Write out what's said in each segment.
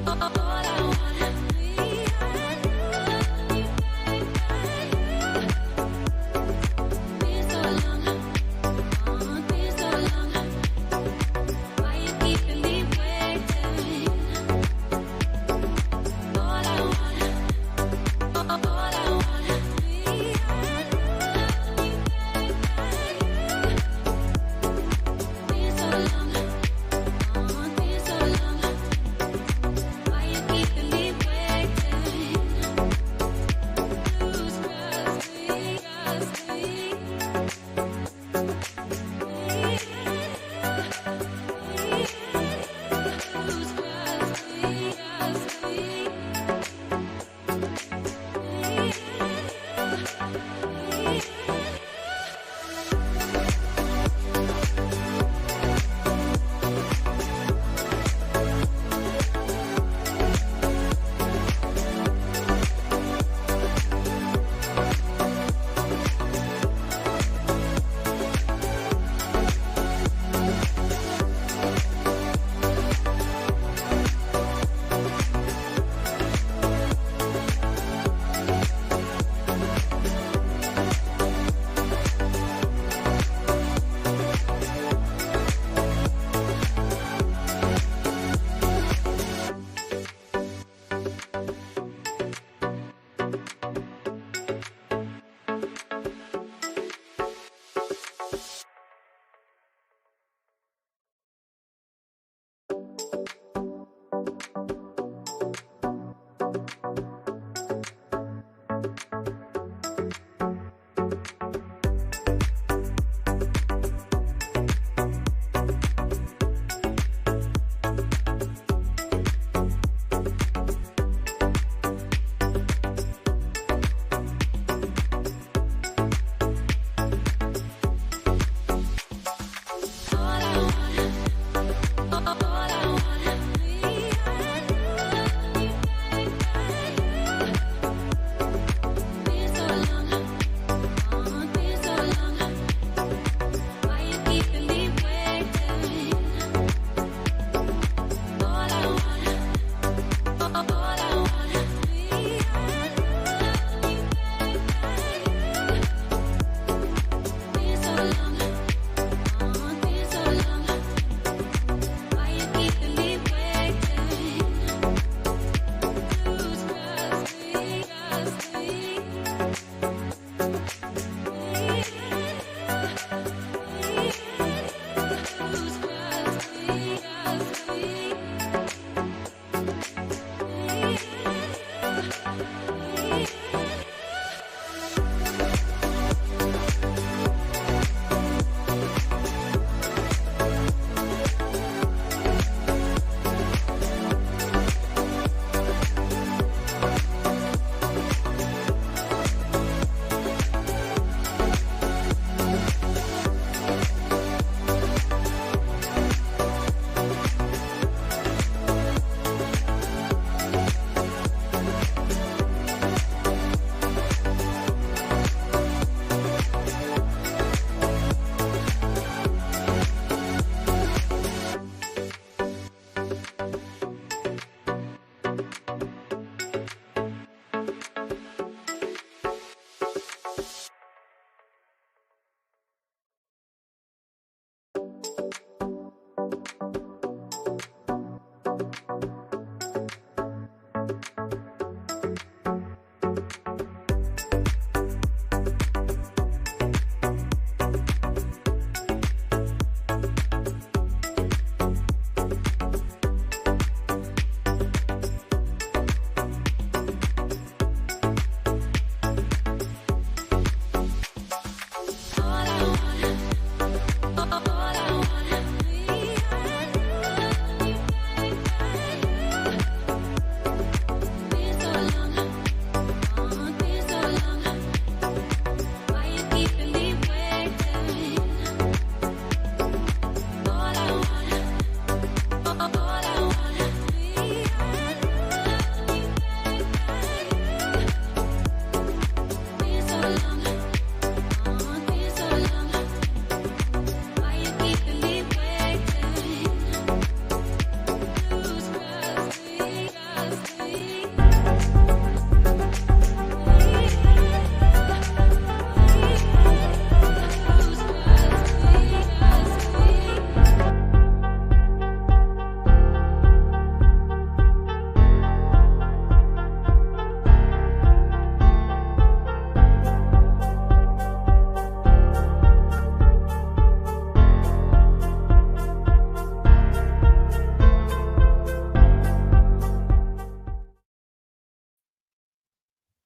All I want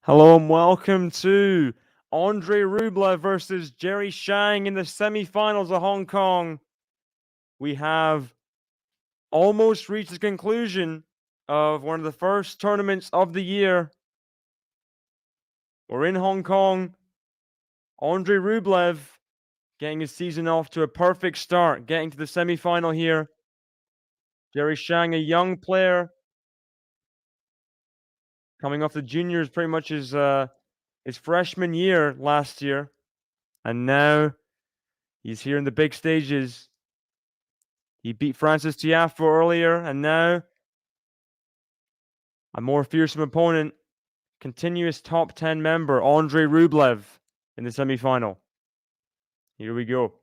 Hello and welcome to Andrey Rublev versus Jerry Shang in the semifinals of Hong Kong. We have almost reached the conclusion of one of the first tournaments of the year. We're in Hong Kong. Andrey Rublev getting his season off to a perfect start, getting to the semifinal here. Jerry Shang, a young player, coming off the juniors, pretty much his freshman year last year. And now he's here in the big stages. He beat Francis Tiafoe earlier, and now a more fearsome opponent, continuous top 10 member, Andrey Rublev, in the semifinal. Here we go.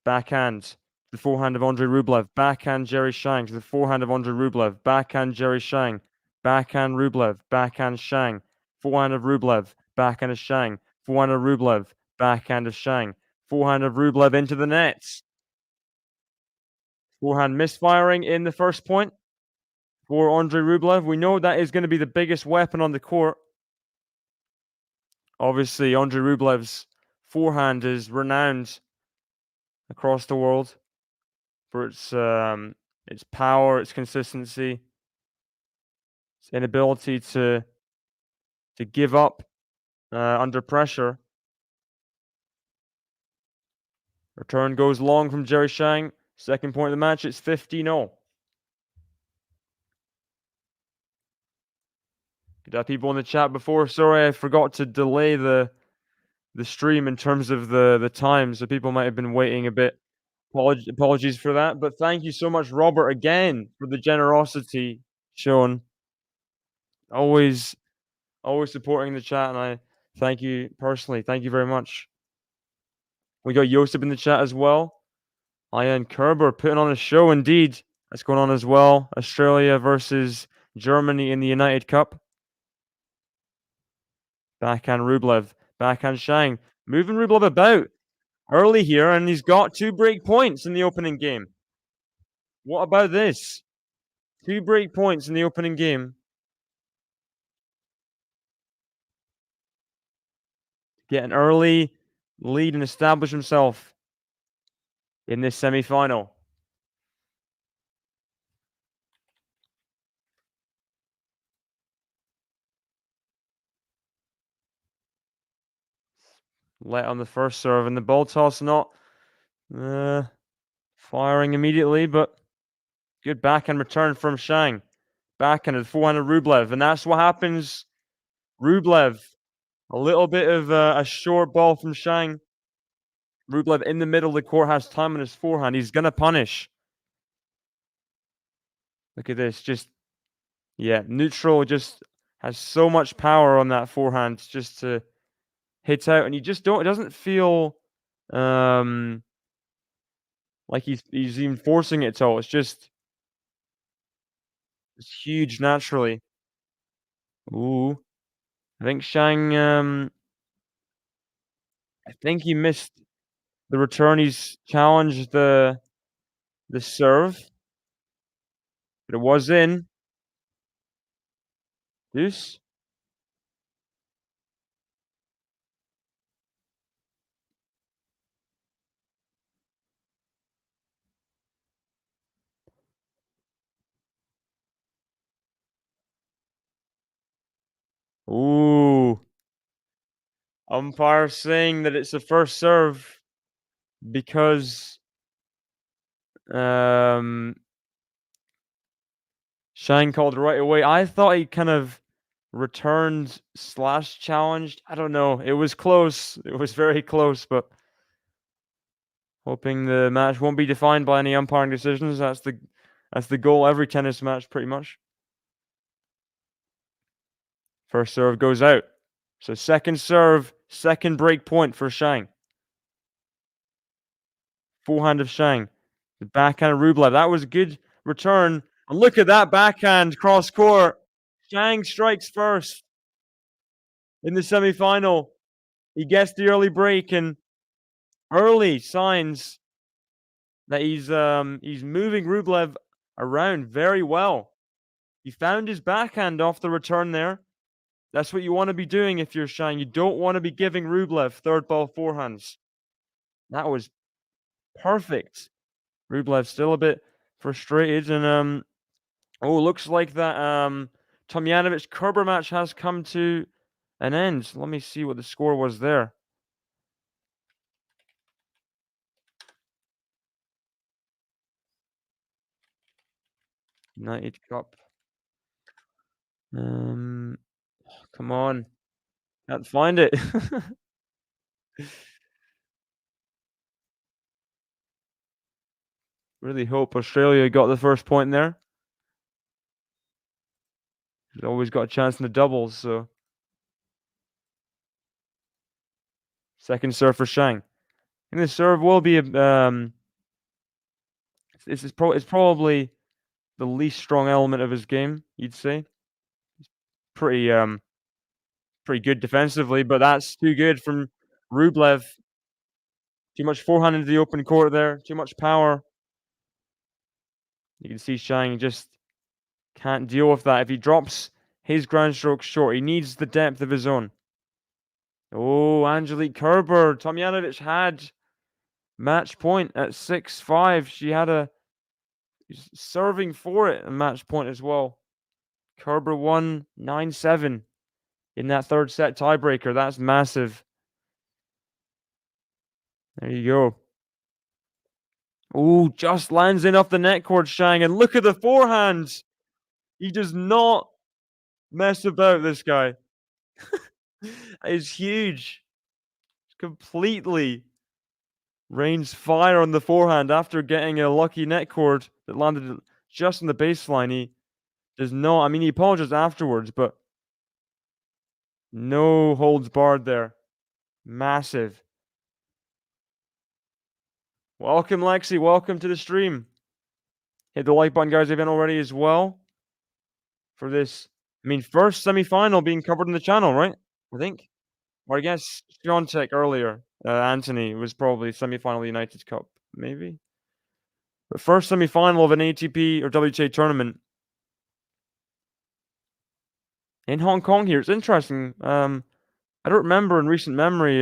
Backhand to the forehand of Andrey Rublev. Backhand Jerry Shang to the forehand of Andrey Rublev. Backhand Jerry Shang. Backhand Rublev. Backhand Shang. Forehand of Rublev. Backhand of Shang. Forehand of Rublev. Backhand of Shang. Forehand of Rublev into the nets. Forehand misfiring in the first point for Andrey Rublev. We know that is going to be the biggest weapon on the court. Obviously, Andrey Rublev's forehand is renowned across the world for its power, its consistency, its inability to give up under pressure. Return goes long from Jerry Shang. Second point of the match, it's 15-0. Could have people in the chat before. Sorry, I forgot to delay the stream in terms of the time, so people might have been waiting a bit. Apologies for that, but thank you so much, Robert, again, for the generosity shown. Always supporting the chat, and I thank you personally. Thank you very much. We got Josip in the chat as well. Ian Kerber putting on a show indeed. That's going on as well. Australia versus Germany in the United Cup. Backhand Rublev. Backhand Shang. Moving Rublev about early here, and he's got 2 break points in the opening game. What about this? 2 break points in the opening game. Get an early lead and establish himself in this semi-final. Let on the first serve, and the ball toss not firing immediately, but good backhand return from Shang. Backhand to the forehand of Rublev, and that's what happens. Rublev, a little bit of a short ball from Shang. Rublev in the middle of the court has time on his forehand. He's going to punish. Look at this. Just, yeah, neutral just has so much power on that forehand just to hit out. And you just don't, it doesn't feel like he's even forcing it at all. It's just, it's huge naturally. Ooh. I think Shang, I think he missed the return. He's challenged the serve. But it was in. Deuce. Ooh. Umpire saying that it's a first serve because Shang called right away. I thought he kind of returned / challenged. I don't know. It was close. It was very close, but hoping the match won't be defined by any umpiring decisions. That's the goal every tennis match, pretty much. First serve goes out. So second serve, second break point for Shang. Forehand of Shang. The backhand of Rublev. That was a good return. And look at that backhand cross court. Shang strikes first in the semifinal. He gets the early break, and early signs that he's moving Rublev around very well. He found his backhand off the return there. That's what you wanna be doing if you're Shang. You don't wanna be giving Rublev third ball forehands. That was perfect. Rublev still a bit frustrated and, oh, looks like that, Tomljanovic-Kerber match has come to an end. Let me see what the score was there. United Cup. Um, come on. Can't find it. Really hope Australia got the first point there. They've always got a chance in the doubles, so second serve for Shang. And the serve will be a it's probably the least strong element of his game, you'd say. Pretty pretty good defensively, but that's too good from Rublev. Too much forehand into the open court there, too much power. You can see Shang just can't deal with that. If he drops his ground stroke short, he needs the depth of his own. Oh, Angelique Kerber. Tomljanovic had match point at 6-5. She had a serving for it, a match point as well. Kerber won 9-7 in that third set tiebreaker. That's massive. There you go. Oh, just lands in off the net cord, Shang. And look at the forehands. He does not mess about, this guy. It's huge. Completely rains fire on the forehand after getting a lucky net cord that landed just on the baseline. He does not, I mean, he apologized afterwards, but no holds barred there. Massive. Welcome, Lexi. Welcome to the stream. Hit the like button, guys, if you haven't already as well. For this, I mean, first semi-final being covered on the channel, right? I think. Or I guess Piontek earlier. Anthony was probably semi-final United Cup, maybe. But first semi-final of an ATP or WTA tournament in Hong Kong here. It's interesting. I don't remember in recent memory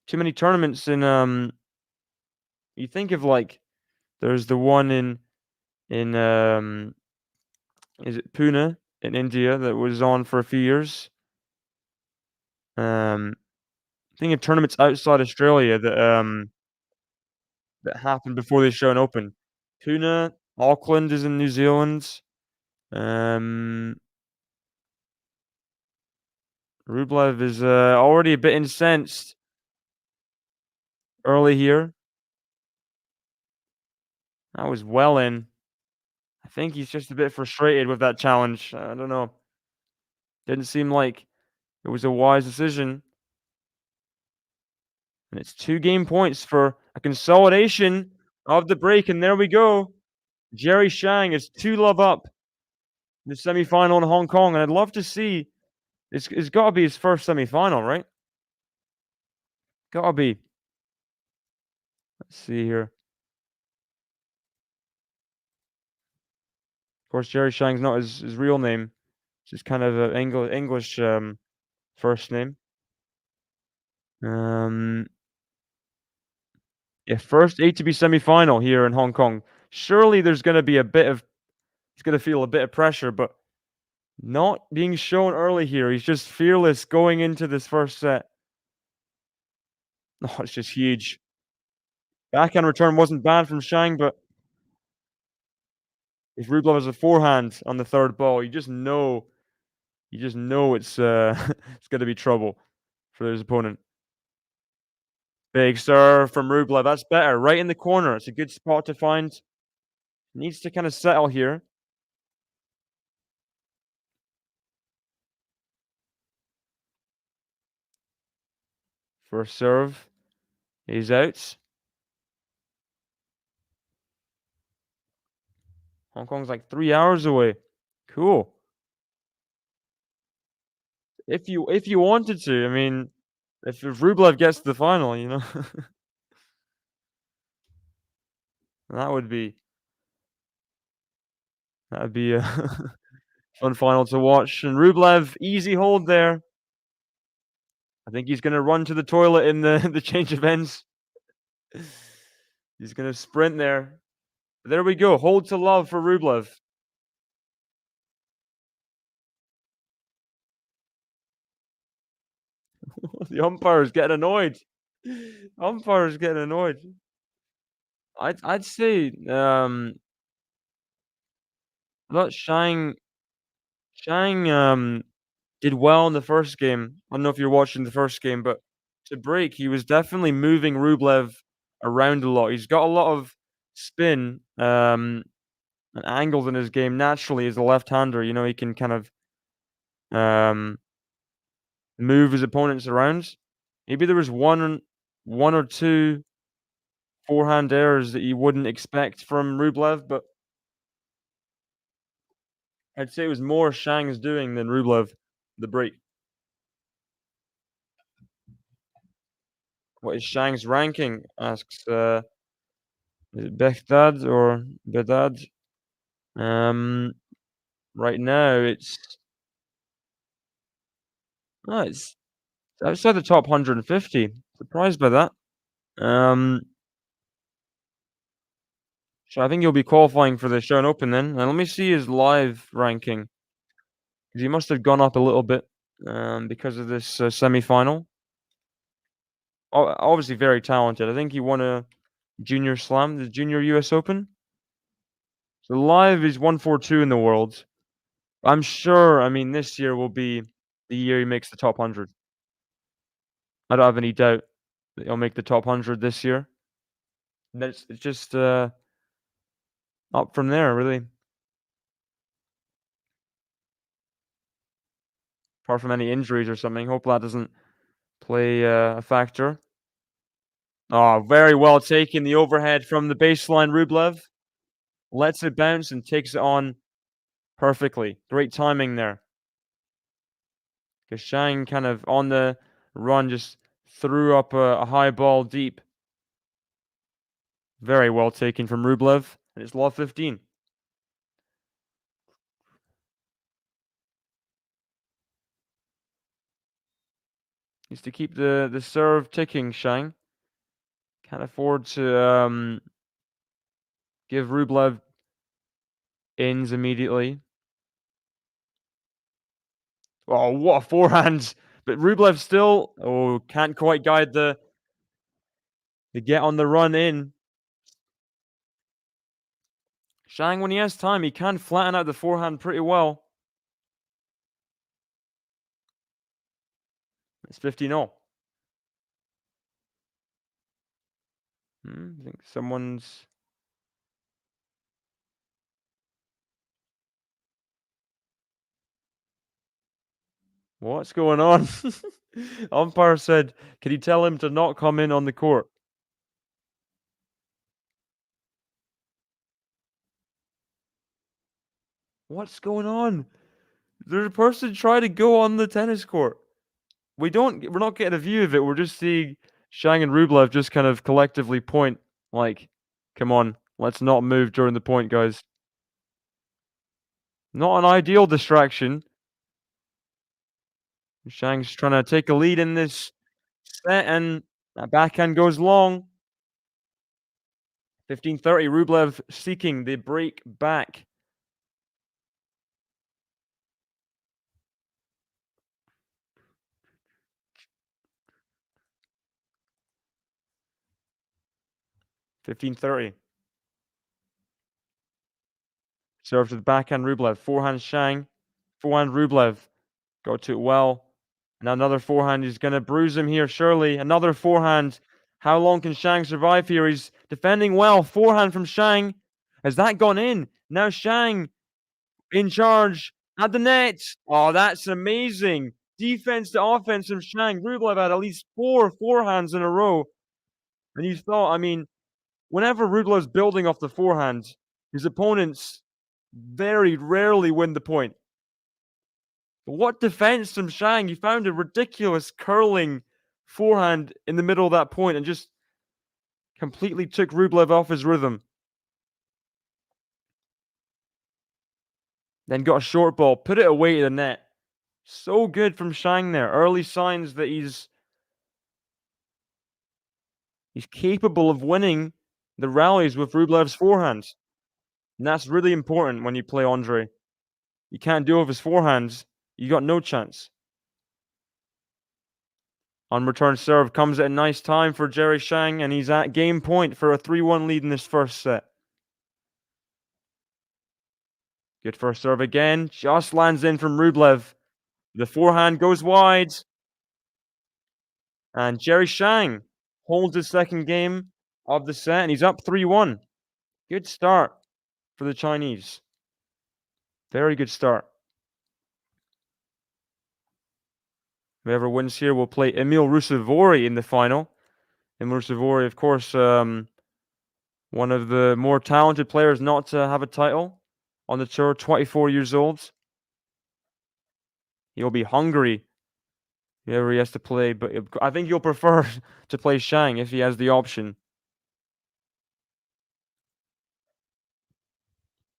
too many tournaments in you think of like there's the one in is it Pune in India that was on for a few years. Think of tournaments outside Australia that happened before the Australian Open. Pune, Auckland is in New Zealand. Um, Rublev is already a bit incensed early here. That was well in. I think he's just a bit frustrated with that challenge. I don't know. Didn't seem like it was a wise decision. And it's 2 game points for a consolidation of the break. And there we go. Jerry Shang is 2-love up in the semi-final in Hong Kong. And I'd love to see, it's got to be his first semi-final, right? Gotta be. Let's see here. Of course, Jerry Shang's not his real name. It's just kind of an English first name. Yeah, first ATP semi-final here in Hong Kong. Surely there's gonna be he's gonna feel a bit of pressure, but not being shown early here. He's just fearless going into this first set. Oh, it's just huge. Backhand return wasn't bad from Shang, but if Rublev has a forehand on the third ball, you just know it's it's gonna be trouble for his opponent. Big serve from Rublev. That's better. Right in the corner. It's a good spot to find. Needs to kind of settle here. First serve. He's out. Hong Kong's like 3 hours away. Cool. If you wanted to, I mean, if Rublev gets to the final, you know. That would be a fun final to watch. And Rublev, easy hold there. I think he's gonna run to the toilet in the the change of ends. He's gonna sprint there. There we go. Hold to love for Rublev. The umpires getting annoyed. Umpires getting annoyed. I'd say I thought Shang did well in the first game. I don't know if you're watching the first game, but to break, he was definitely moving Rublev around a lot. He's got a lot of spin and angles in his game naturally as a left-hander. You know, he can kind of um move his opponents around. Maybe there was one or two forehand errors that you wouldn't expect from Rublev, but I'd say it was more Shang's doing than Rublev, the break. What is Shang's ranking? Asks is it Bechdad or Bedad? Um right now it's outside the top 150. Surprised by that. Um so I think he'll be qualifying for the Australian Open then. And let me see his live ranking. 'Cause he must have gone up a little bit because of this semi-final. Obviously very talented. I think he won a junior slam, the junior US Open. So live is 142 in the world. I'm sure, I mean, this year will be the year he makes the top 100. I don't have any doubt that he'll make the top 100 this year. And then it's just up from there, really. Apart from any injuries or something. Hope that doesn't play a factor. Oh, very well taken. The overhead from the baseline, Rublev. Lets it bounce and takes it on perfectly. Great timing there. Because Shang kind of on the run just threw up a high ball deep. Very well taken from Rublev. And it's love 15. Needs to keep the serve ticking, Shang. Can't afford to give Rublev ins immediately. Oh, what a forehand! But Rublev still can't quite guide the get on the run in. Shang, when he has time, he can flatten out the forehand pretty well. It's 15-0. I think someone's... What's going on? Umpire said, can you tell him to not come in on the court? What's going on? There's a person trying to go on the tennis court. We're not getting a view of it. We're just seeing Shang and Rublev just kind of collectively point like, come on, let's not move during the point, guys. Not an ideal distraction. Shang's trying to take a lead in this set, and that backhand goes long. 15-30, Rublev seeking the break back. (15-30). Serve to the backhand, Rublev. Forehand, Shang. Forehand, Rublev. Got to it well. Now another forehand. He's going to bruise him here, surely. Another forehand. How long can Shang survive here? He's defending well. Forehand from Shang. Has that gone in? Now Shang in charge at the net. Oh, that's amazing. Defense to offense from Shang. Rublev had at least 4 forehands in a row. And you thought, I mean, whenever Rublev's building off the forehand, his opponents very rarely win the point. But what defense from Shang? He found a ridiculous curling forehand in the middle of that point and just completely took Rublev off his rhythm. Then got a short ball, put it away to the net. So good from Shang there. Early signs that he's capable of winning the rallies with Rublev's forehands. And that's really important when you play Andrey. You can't do it with his forehands. You got no chance. On return serve comes at a nice time for Jerry Shang, and he's at game point for a 3-1 lead in this first set. Good first serve again. Just lands in from Rublev. The forehand goes wide. And Jerry Shang holds his second game of the set, and he's up 3-1. Good start for the Chinese. Very good start. Whoever wins here will play Emil Rusevori in the final. Emil Rusevori, of course, one of the more talented players not to have a title on the tour, 24 years old. He'll be hungry whoever he has to play, but I think he'll prefer to play Shang if he has the option.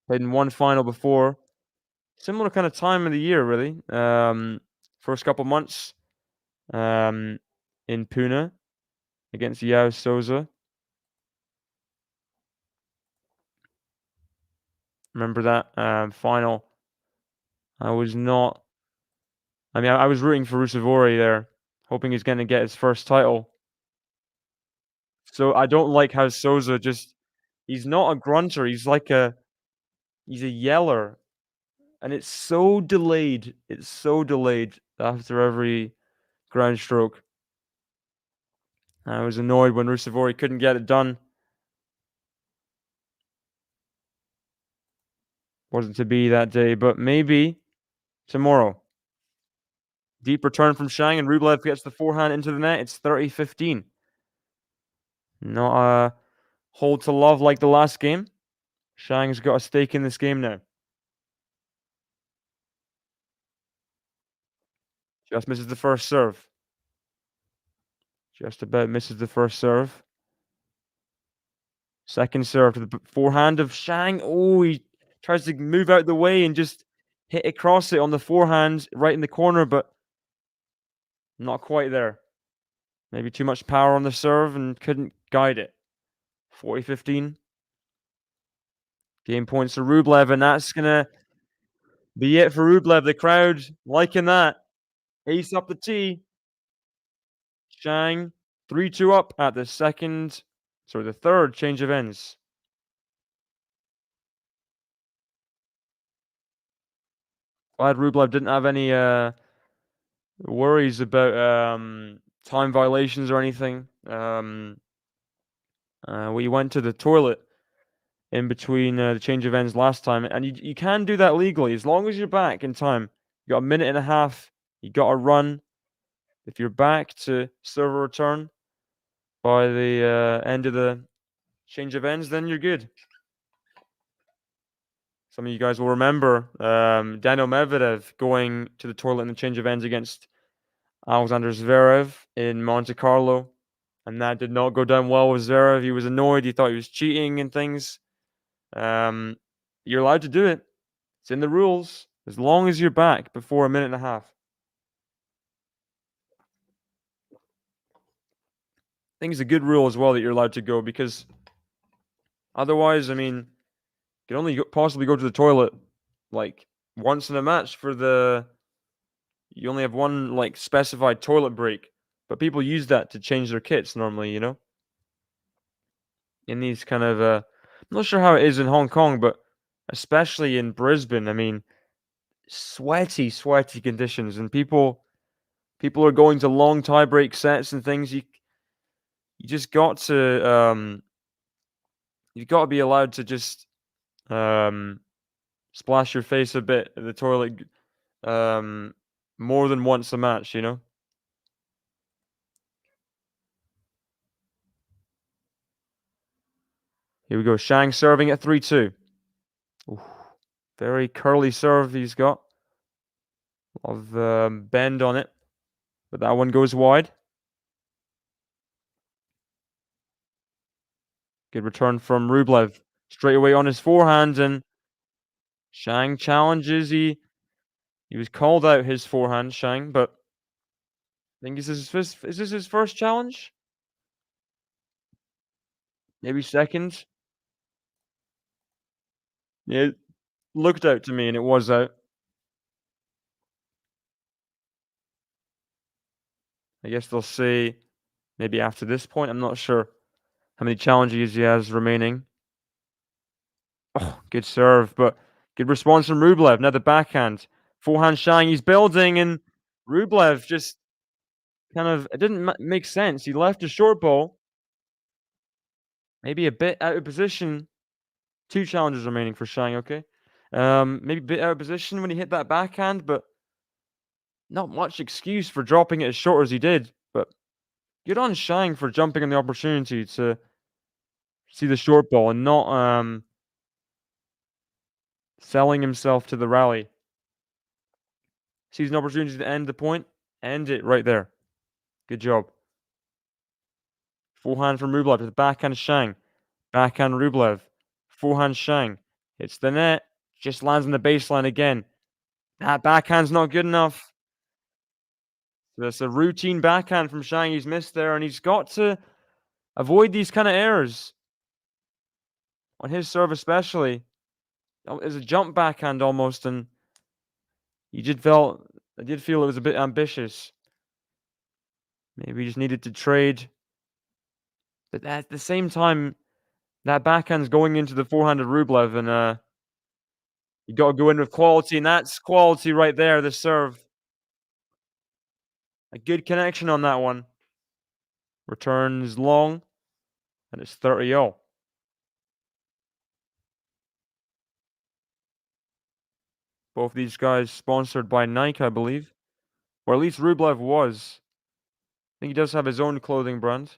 Played in one final before. Similar kind of time of the year, really. First couple months in Pune against Yao Souza. Remember that final? I was not. I mean, I was rooting for Rusevori there, hoping he's going to get his first title. So I don't like how Souza he's not a grunter. He's a yeller. And it's so delayed. It's so delayed after every ground stroke. I was annoyed when Rusevori couldn't get it done. Wasn't to be that day, but maybe tomorrow. Deep return from Shang, and Rublev gets the forehand into the net. It's 30-15. Not a hold to love like the last game. Shang's got a stake in this game now. Just misses the first serve. Just about misses the first serve. Second serve to the forehand of Shang. Oh, he tries to move out the way and just hit across it on the forehand right in the corner, but not quite there. Maybe too much power on the serve and couldn't guide it. 40-15. Game points to Rublev, and that's going to be it for Rublev. The crowd liking that. Ace up the tee. Shang 3-2 up at the third change of ends. Glad Rublev didn't have any worries about time violations or anything. We went to the toilet in between the change of ends last time, and you can do that legally as long as you're back in time. You got a minute and a half. You got to run. If you're back to serve a return by the end of the change of ends, then you're good. Some of you guys will remember Daniel Medvedev going to the toilet in the change of ends against Alexander Zverev in Monte Carlo, and that did not go down well with Zverev. He was annoyed. He thought he was cheating and things. You're allowed to do it. It's in the rules as long as you're back before a minute and a half. I think it's a good rule as well that you're allowed to go, because otherwise, I mean, you can only possibly go to the toilet like once in a match you only have one like specified toilet break, but people use that to change their kits normally, you know? In these kind of I'm not sure how it is in Hong Kong, but especially in Brisbane, I mean, sweaty conditions, and people are going to long tie break sets and things. You just got to you've got to be allowed to just splash your face a bit in the toilet more than once a match, you know? Here we go. Shang serving at 3-2. Ooh, very curly serve he's got. A lot of bend on it. But that one goes wide. Good return from Rublev. Straight away on his forehand, and Shang challenges. He was called out his forehand, Shang, but I think is this his first challenge? Maybe second? Yeah, it looked out to me and it was out. I guess they'll see maybe after this point. I'm not sure how many challenges he has remaining. Oh, good serve, but good response from Rublev. Now the backhand. Forehand Shang, he's building, and Rublev just kind of it didn't make sense. He left a short ball, maybe a bit out of position. Two challenges remaining for Shang, okay? Maybe a bit out of position when he hit that backhand, but not much excuse for dropping it as short as he did. But good on Shang for jumping on the opportunity to see the short ball and not selling himself to the rally. Sees an opportunity to end the point, end it right there. Good job. Forehand from Rublev to the backhand Shang. Backhand Rublev. Forehand Shang. Hits the net. Just lands on the baseline again. That backhand's not good enough. So that's a routine backhand from Shang he's missed there, and he's got to avoid these kind of errors. On his serve especially. It's a jump backhand almost, and I did feel it was a bit ambitious. Maybe he just needed to trade. But at the same time, that backhand's going into the forehand of Rublev, and you got to go in with quality, and that's quality right there. The serve, a good connection on that one. Returns long, and it's 30-all. Both these guys sponsored by Nike, I believe, or at least Rublev was. I think he does have his own clothing brand.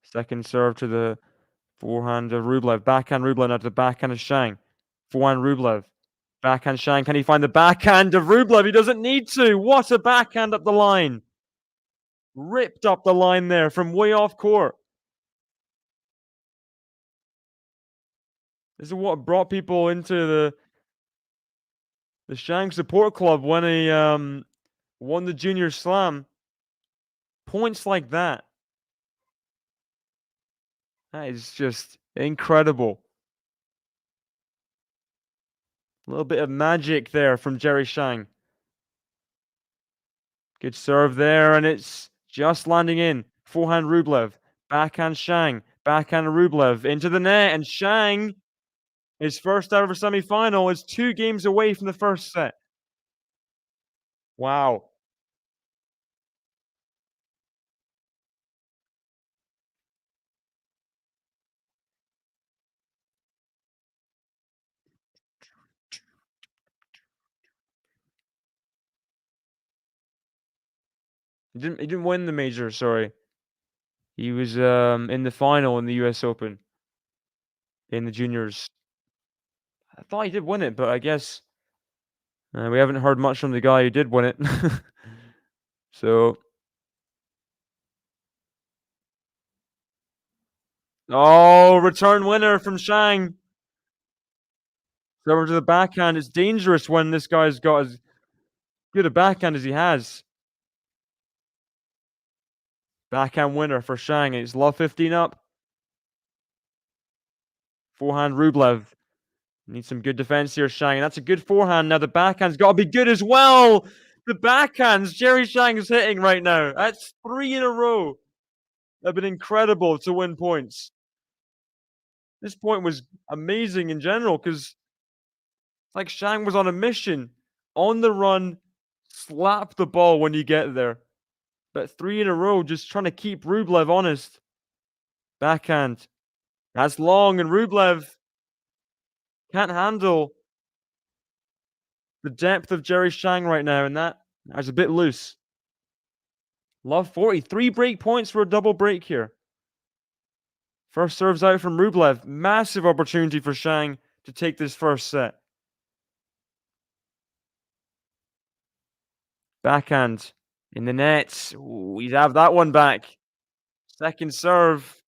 Second serve to the forehand of Rublev. Backhand Rublev now to the backhand of Shang. Forehand Rublev. Backhand Shang. Can he find the backhand of Rublev? He doesn't need to. What a backhand up the line. Ripped up the line there from way off court. This is what brought people into the Shang Support Club when he won the Junior Slam. Points like that. That is just incredible. A little bit of magic there from Jerry Shang. Good serve there, and it's just landing in. Forehand Rublev. Backhand Shang. Backhand Rublev into the net, and Shang, his first out of a semi-final, is 2 games away from the first set. Wow. He didn't win the major, sorry. He was in the final in the US Open in the juniors. I thought he did win it, but I guess we haven't heard much from the guy who did win it. So, oh, return winner from Shang. Over to the backhand. It's dangerous when this guy's got as good a backhand as he has. Backhand winner for Shang. It's love 15 up. Forehand Rublev. Needs some good defense here, Shang. That's a good forehand. Now the backhand's got to be good as well. The backhands Jerry Shang is hitting right now. That's 3 in a row. They've been incredible to win points. This point was amazing in general because it's like Shang was on a mission. On the run, slap the ball when you get there. But 3 in a row, just trying to keep Rublev honest. Backhand. That's long, and Rublev can't handle the depth of Jerry Shang right now, and that's a bit loose. Love 40. 3 break points for a double break here. First serves out from Rublev. Massive opportunity for Shang to take this first set. Backhand in the net. Ooh, he'd have that one back. Second serve.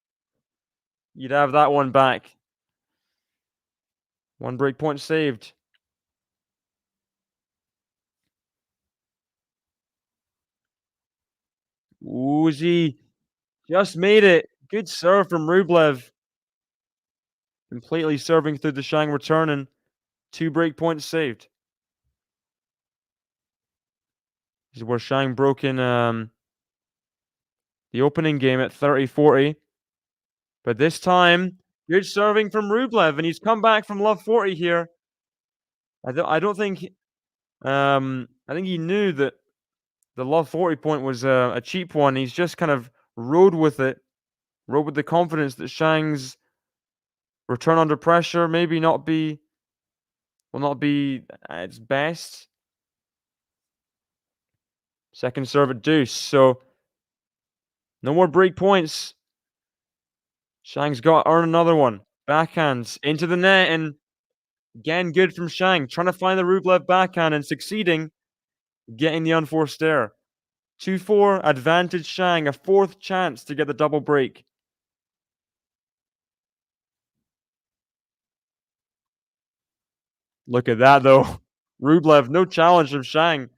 You'd have that one back. 1 break point saved. Uzi just made it. Good serve from Rublev. Completely serving through the Shang return and 2 break points saved. This is where Shang broke in the opening game at 30-40. But this time, good serving from Rublev, and he's come back from love 40 here. I don't think I think he knew that the love 40 point was a cheap one. He's just kind of rode with it, rode with the confidence that Shang's return under pressure maybe will not be at its best. Second serve at deuce, so no more break points. Shang's got to earn another one. Backhands into the net, and again, good from Shang. Trying to find the Rublev backhand and succeeding, getting the unforced error. 2-4, advantage Shang, a 4th chance to get the double break. Look at that, though. Rublev, no challenge from Shang.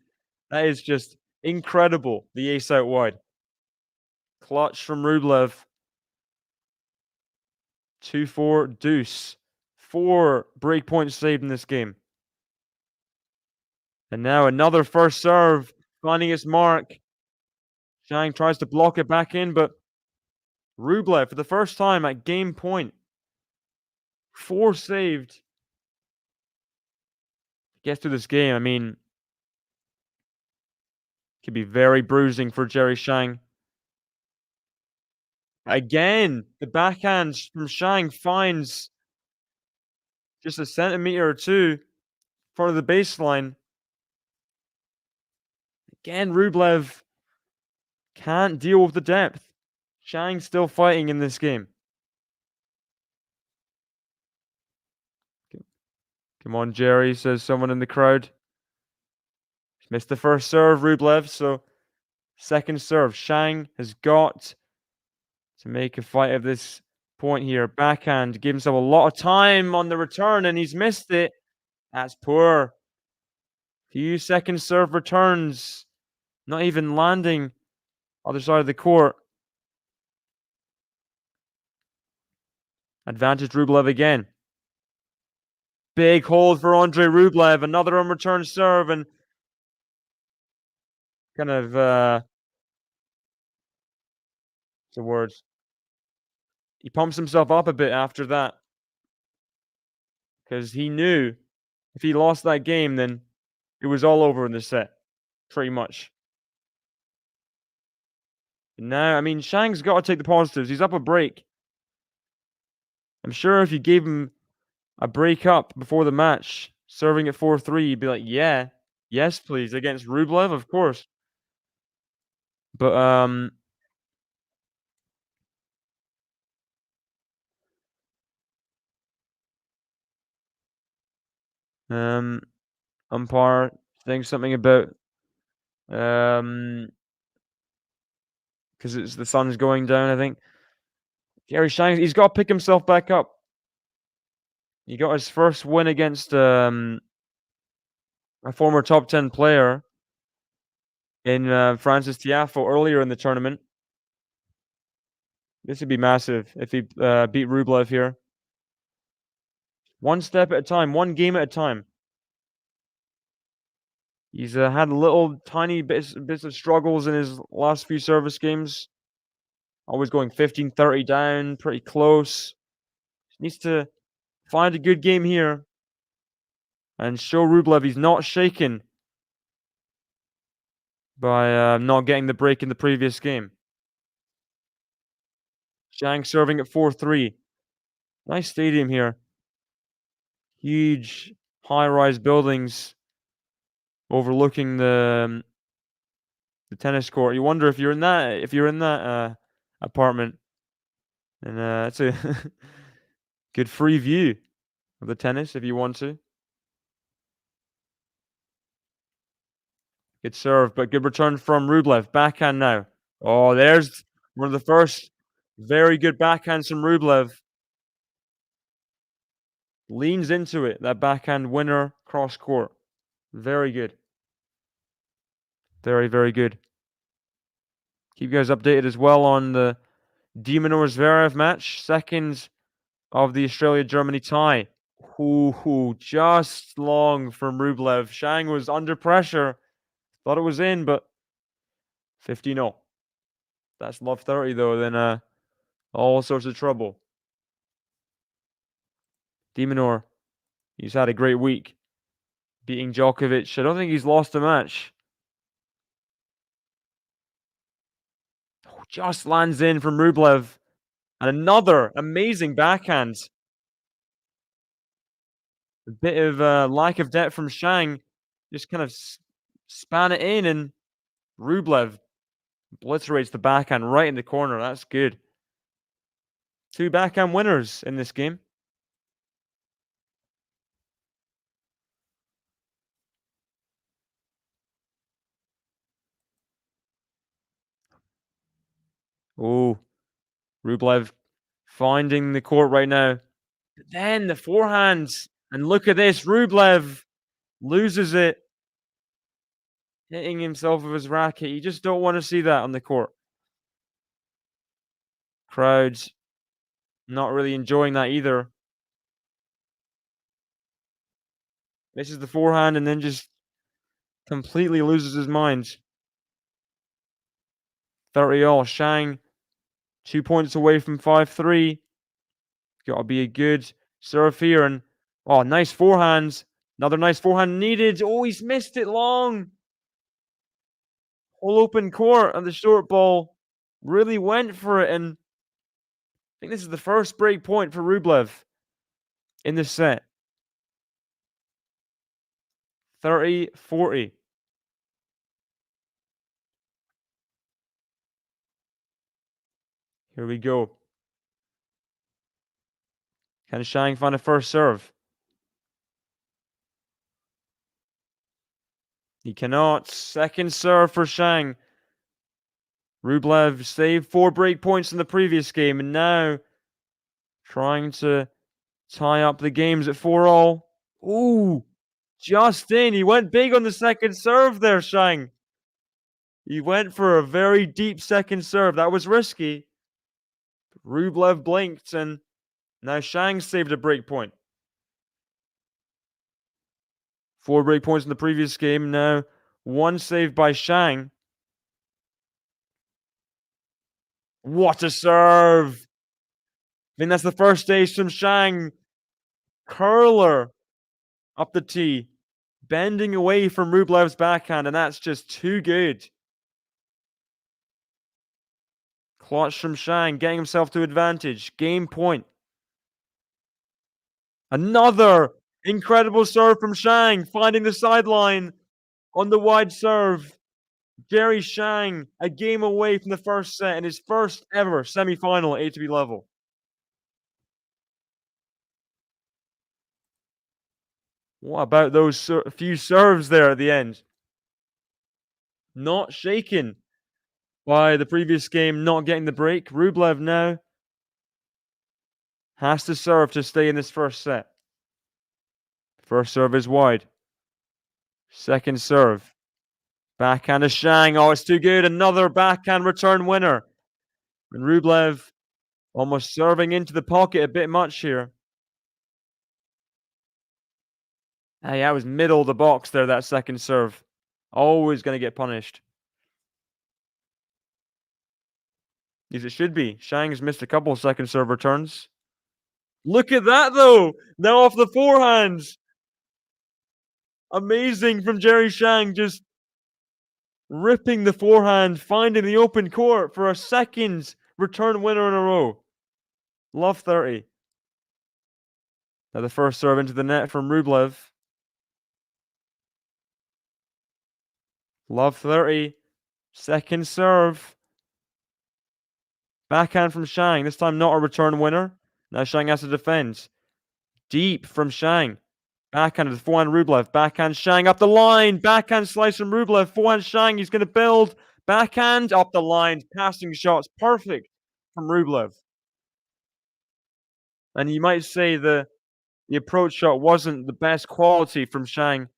That is just incredible, the ace out wide. Clutch from Rublev. 2-4, deuce. 4 break points saved in this game. And now another first serve, finding its mark. Shang tries to block it back in, but Rublev, for the first time at game point, 4 saved. Gets through this game, I mean, could be very bruising for Jerry Shang. Again, the backhand from Shang finds just a centimeter or two in front of the baseline. Again, Rublev can't deal with the depth. Shang's still fighting in this game. Come on, Jerry, says someone in the crowd. Missed the first serve, Rublev, so second serve. Shang has got to make a fight of this point here. Backhand, give himself a lot of time on the return, and he's missed it. That's poor. Few second serve returns, not even landing other side of the court. Advantage Rublev again. Big hold for Andrey Rublev. Another unreturned serve, and kind of the words. He pumps himself up a bit after that, because he knew if he lost that game, then it was all over in the set, pretty much. And now, I mean, Shang's got to take the positives. He's up a break. I'm sure if you gave him a break up before the match, serving at 4-3, you'd be like, yeah, yes, please, against Rublev, of course. But umpire saying something about because it's the sun's going down, I think. Gary Shang, he's got to pick himself back up. He got his first win against a former top 10 player in Francis Tiafoe earlier in the tournament. This would be massive if he beat Rublev here. One step at a time, one game at a time. He's had little tiny bits of struggles in his last few service games. Always going 15-30 down, pretty close. Needs to find a good game here and show Rublev he's not shaken by not getting the break in the previous game. Shang serving at 4-3. Nice stadium here. Huge high-rise buildings overlooking the tennis court. You wonder if you're in that apartment, and it's a good free view of the tennis if you want to. Good serve, but good return from Rublev. Backhand now. Oh, there's one of the first very good backhands from Rublev. Leans into it. That backhand winner cross court. Very good. Very, very good. Keep you guys updated as well on the Demonor Zverev match. Second of the Australia-Germany tie. Ooh, just long from Rublev. Shang was under pressure. Thought it was in, but 50-0. That's love 30 though, then all sorts of trouble. Demonor, he's had a great week. Beating Djokovic. I don't think he's lost a match. Oh, just lands in from Rublev. And another amazing backhand. A bit of lack of depth from Shang. Just kind of span it in, and Rublev obliterates the backhand right in the corner. That's good. 2 backhand winners in this game. Oh, Rublev finding the court right now. But then the forehands. And look at this. Rublev loses it. Hitting himself with his racket. You just don't want to see that on the court. Crowds not really enjoying that either. Misses the forehand and then just completely loses his mind. 30-all. Shang 2 points away from 5-3. Got to be a good serve here. And, oh, nice forehands. Another nice forehand needed. Oh, he's missed it long. Whole open court and the short ball. Really went for it. And I think this is the first break point for Rublev in this set. 30-40. Here we go. Can Shang find a first serve? He cannot. Second serve for Shang. Rublev saved 4 break points in the previous game, and now trying to tie up the games at 4-all. Ooh, just in. He went big on the second serve there, Shang. He went for a very deep second serve. That was risky. Rublev blinked, and now Shang saved a break point. 4 break points in the previous game. Now 1 saved by Shang. What a serve! I think that's the first ace from Shang. Curler up the tee. Bending away from Rublev's backhand, and that's just too good. Clutch from Shang, getting himself to advantage. Game point. Another incredible serve from Shang, finding the sideline on the wide serve. Jerry Shang, a game away from the first set in his first ever semi-final at ATP level. What about those few serves there at the end? Not shaken by the previous game not getting the break. Rublev now has to serve to stay in this first set. First serve is wide. Second serve. Backhand to Shang. Oh, it's too good. Another backhand return winner. And Rublev almost serving into the pocket a bit much here. Hey, that was middle of the box there, that second serve. Always going to get punished. As it should be. Shang's missed a couple of second serve returns. Look at that, though. Now off the forehands. Amazing from Jerry Shang. Just ripping the forehand, finding the open court for a second return winner in a row. Love 30. Now the first serve into the net from Rublev. Love 30. Second serve. Backhand from Shang. This time not a return winner. Now Shang has to defend. Deep from Shang. Backhand to the forehand Rublev. Backhand Shang up the line. Backhand slice from Rublev. Forehand Shang. He's going to build. Backhand up the line. Passing shots. Perfect from Rublev. And you might say the the approach shot wasn't the best quality from Shang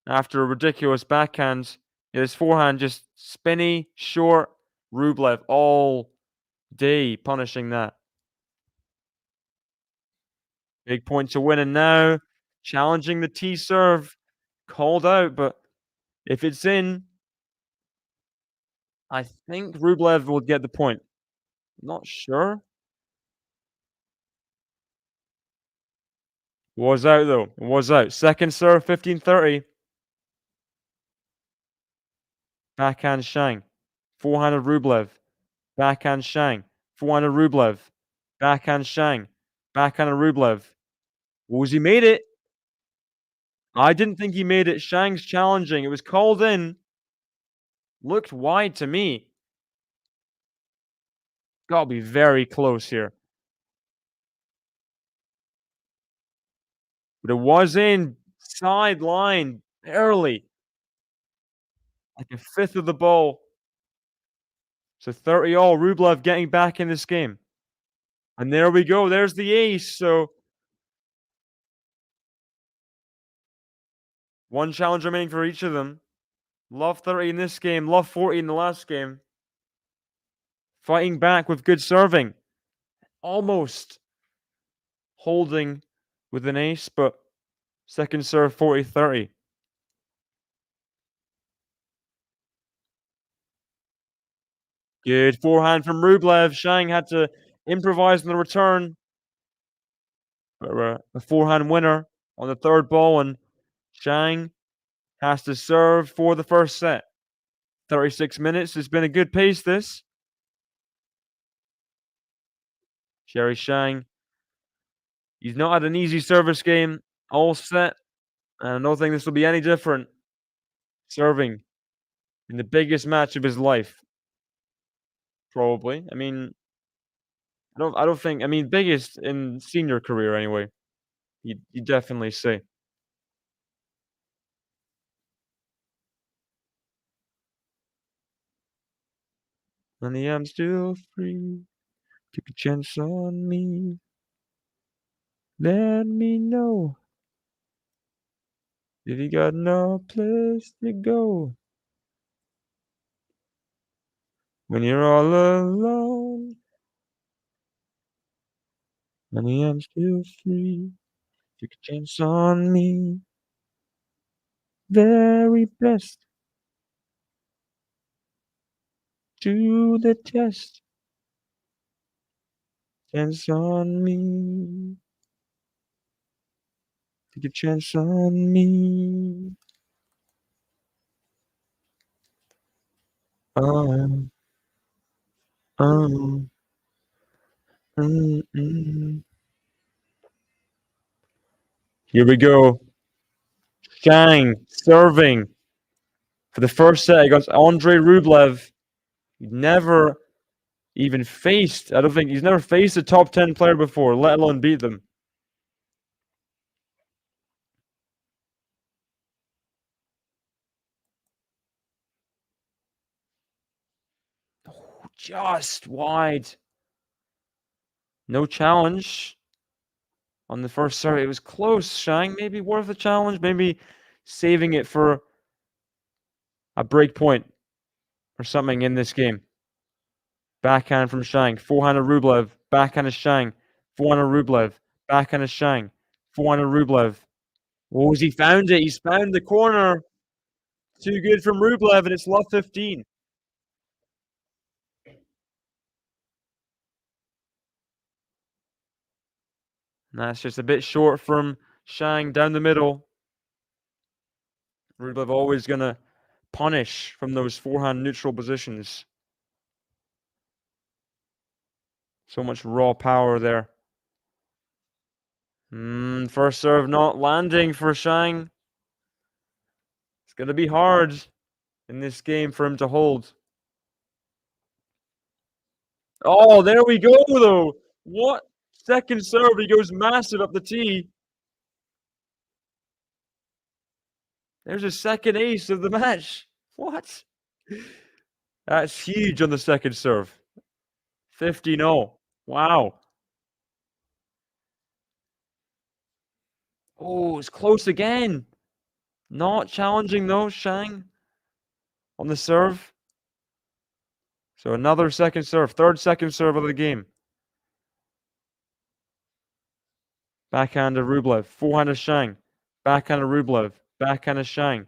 after a ridiculous backhand. His forehand just spinny, short. Rublev all day punishing that. Big point to win, and now challenging the T serve. Called out, but if it's in, I think Rublev will get the point. Not sure. Was out though. Was out. Second serve, 15-30. Backhand Shang. Forehand of Rublev. Backhand Shang. Forehand of Rublev. Backhand Shang. Backhand of Rublev. Woozy made it. I didn't think he made it. Shang's challenging. It was called in. Looked wide to me. Gotta be very close here. But it was in. Sideline. Barely. Like a fifth of the ball. So 30 all. Rublev getting back in this game. And there we go. There's the ace. So one challenge remaining for each of them. Love 30 in this game. Love 40 in the last game. Fighting back with good serving. Almost holding with an ace, but second serve 40-30. Good forehand from Rublev. Shang had to improvise on the return. But a forehand winner on the third ball, and Shang has to serve for the first set. 36 minutes. It's been a good pace, this. Sherry Shang. He's not had an easy service game all set, and I don't think this will be any different. Serving in the biggest match of his life. Probably. I mean, I don't think, I mean, biggest in senior career anyway. You definitely say. Honey, I'm still free. Take a chance on me. Let me know if you got no place to go when you're all alone. Honey, I'm still free. Take a chance on me. Very best to the test. Chance on me. Take a chance on me. Oh, oh, mm. Here we go. Shang serving for the first set against Andrey Rublev. He never even faced, I don't think he's never faced a top 10 player before, let alone beat them. Oh, just wide. No challenge on the first serve. It was close, Shang. Maybe worth a challenge. Maybe saving it for a break point or something in this game. Backhand from Shang. Forehand of Rublev. Backhand of Shang. Forehand of Rublev. Backhand of Shang. Forehand of Rublev. Oh, he found it. He's found the corner. Too good from Rublev, and it's love 15. That's just a bit short from Shang down the middle. Rublev always going to punish from those forehand neutral positions. So much raw power there. First serve not landing for Shang. It's going to be hard in this game for him to hold. Oh, there we go, though. What? Second serve, he goes massive up the tee. There's a second ace of the match. What? That's huge on the second serve. 15-0. Wow. Oh, it's close again. Not challenging though, Shang on the serve. So another second serve, third second serve of the game. Backhand of Rublev, forehand of Shang. Backhand of Rublev, backhand of Shang.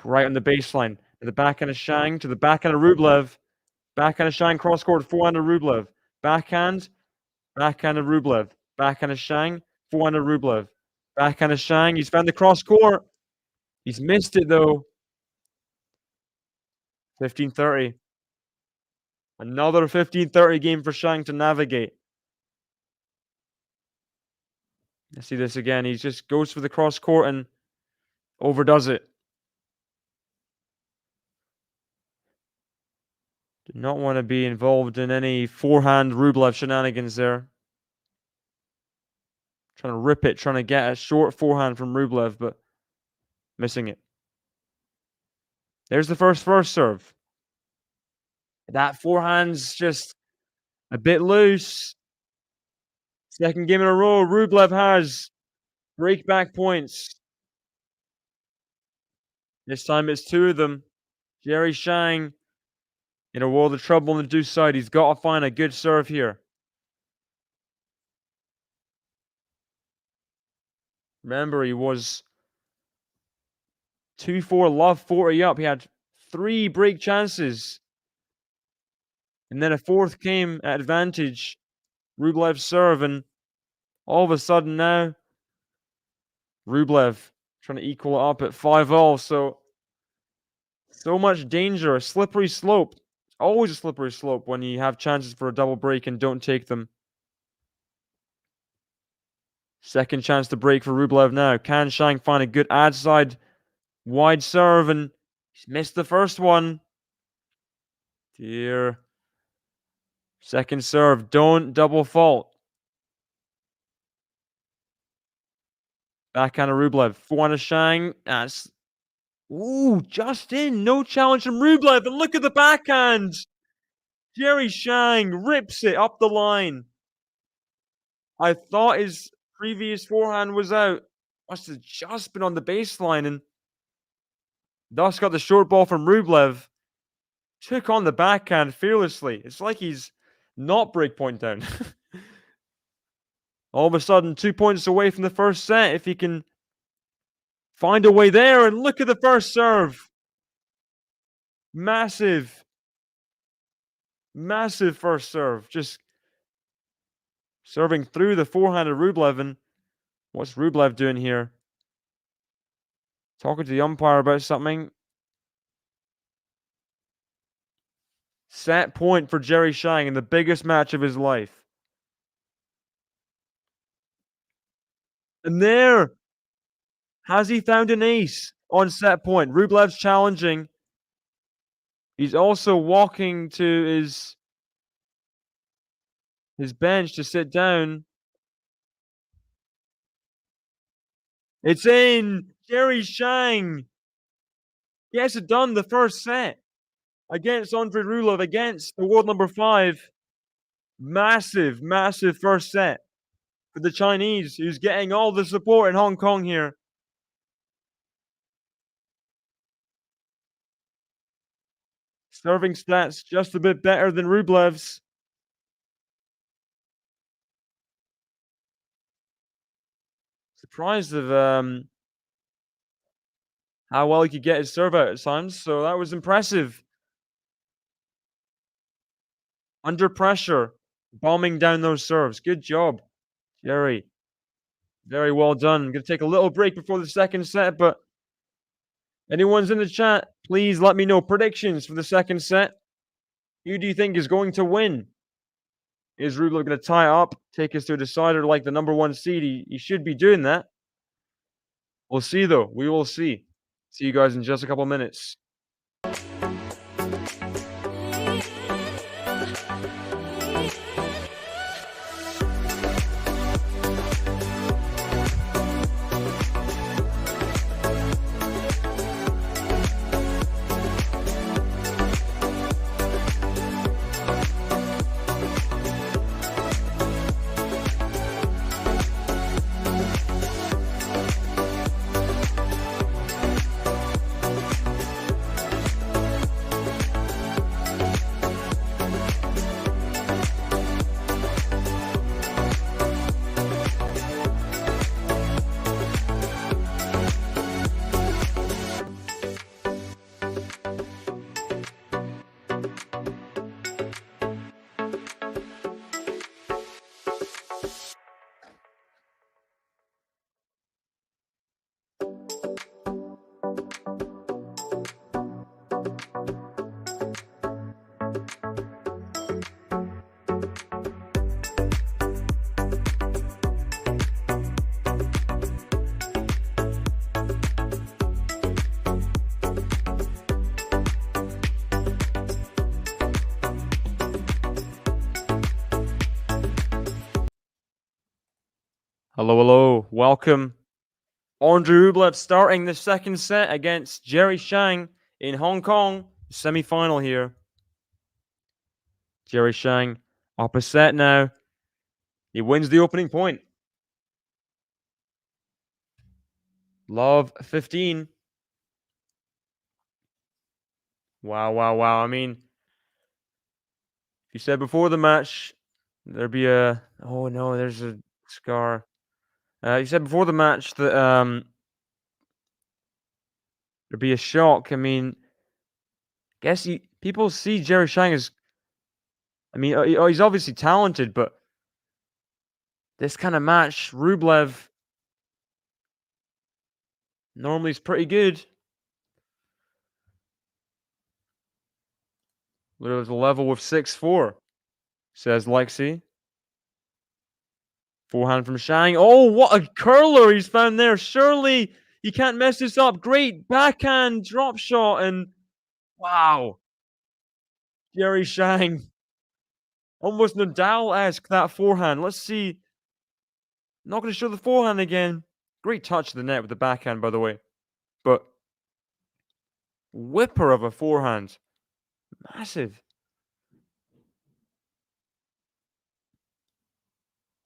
Right on the baseline. To the backhand of Shang, to the backhand of Rublev. Backhand of Shang, cross court, forehand of Rublev. Backhand of Rublev. Backhand of Shang, forehand of Rublev. Backhand of Shang, he's found the cross court. He's missed it though. 15-30. Another 15-30 game for Shang to navigate. Let's see this again. He just goes for the cross court and overdoes it. Did not want to be involved in any forehand Rublev shenanigans there. Trying to rip it, trying to get a short forehand from Rublev, but missing it. There's the first serve. That forehand's just a bit loose. Second game in a row, Rublev has break back points. This time it's two of them. Jerry Shang in a world of trouble on the deuce side. He's got to find a good serve here. Remember, he was 2-4 love, 40 up. He had 3 break chances. And then a fourth came at advantage. Rublev's serve, and all of a sudden now, Rublev trying to equal it up at 5-all. So much danger, a slippery slope. It's always a slippery slope when you have chances for a double break and don't take them. Second chance to break for Rublev now. Can Shang find a good ad side wide serve? And he's missed the first one. Dear. Second serve. Don't double fault. Backhand of Rublev. Forehand of Shang. That's... Ooh, just in. No challenge from Rublev. And look at the backhand. Jerry Shang rips it up the line. I thought his previous forehand was out. Must have just been on the baseline and thus got the short ball from Rublev. Took on the backhand fearlessly. It's like he's not breakpoint down. All of a sudden, 2 points away from the first set. If he can find a way there, and look at the first serve. Massive first serve. Just serving through the forehand of Rublev. And what's Rublev doing here? Talking to the umpire about something. Set point for Jerry Shang in the biggest match of his life. And there, has he found an ace on set point? Rublev's challenging. He's also walking to his bench to sit down. It's in. Jerry Shang gets it done the first set against Andrey Rublev, against the world number 5. Massive first set for the Chinese, who's getting all the support in Hong Kong here. Serving stats just a bit better than Rublev's. Surprised of how well he could get his serve out at times. So that was impressive. Under pressure, bombing down those serves. Good job, Jerry. Very well done. I'm going to take a little break before the second set, but anyone's in the chat, please let me know predictions for the second set. Who do you think is going to win? Is Rublev going to tie up, take us to a decider like the number 1 seed? He should be doing that. We'll see, though. We will see. See you guys in just a couple minutes. Hello, hello. Welcome. Andrey Rublev starting the second set against Jerry Shang in Hong Kong. Semi-final here. Jerry Shang up a set now. He wins the opening point. Love 15. Wow, wow, wow. I mean, if you said before the match there'd be a oh no, there's a scar. You said before the match that there'd be a shock. I mean, people see Jerry Shang as I mean, he's obviously talented, but this kind of match, Rublev normally is pretty good. There's a level with 6-4, says Lexi. Forehand from Shang. Oh, what a curler he's found there. Surely he can't mess this up. Great backhand drop shot. And wow, Jerry Shang. Almost Nadal-esque, that forehand. Let's see. Not going to show the forehand again. Great touch to the net with the backhand, by the way. But whipper of a forehand. Massive.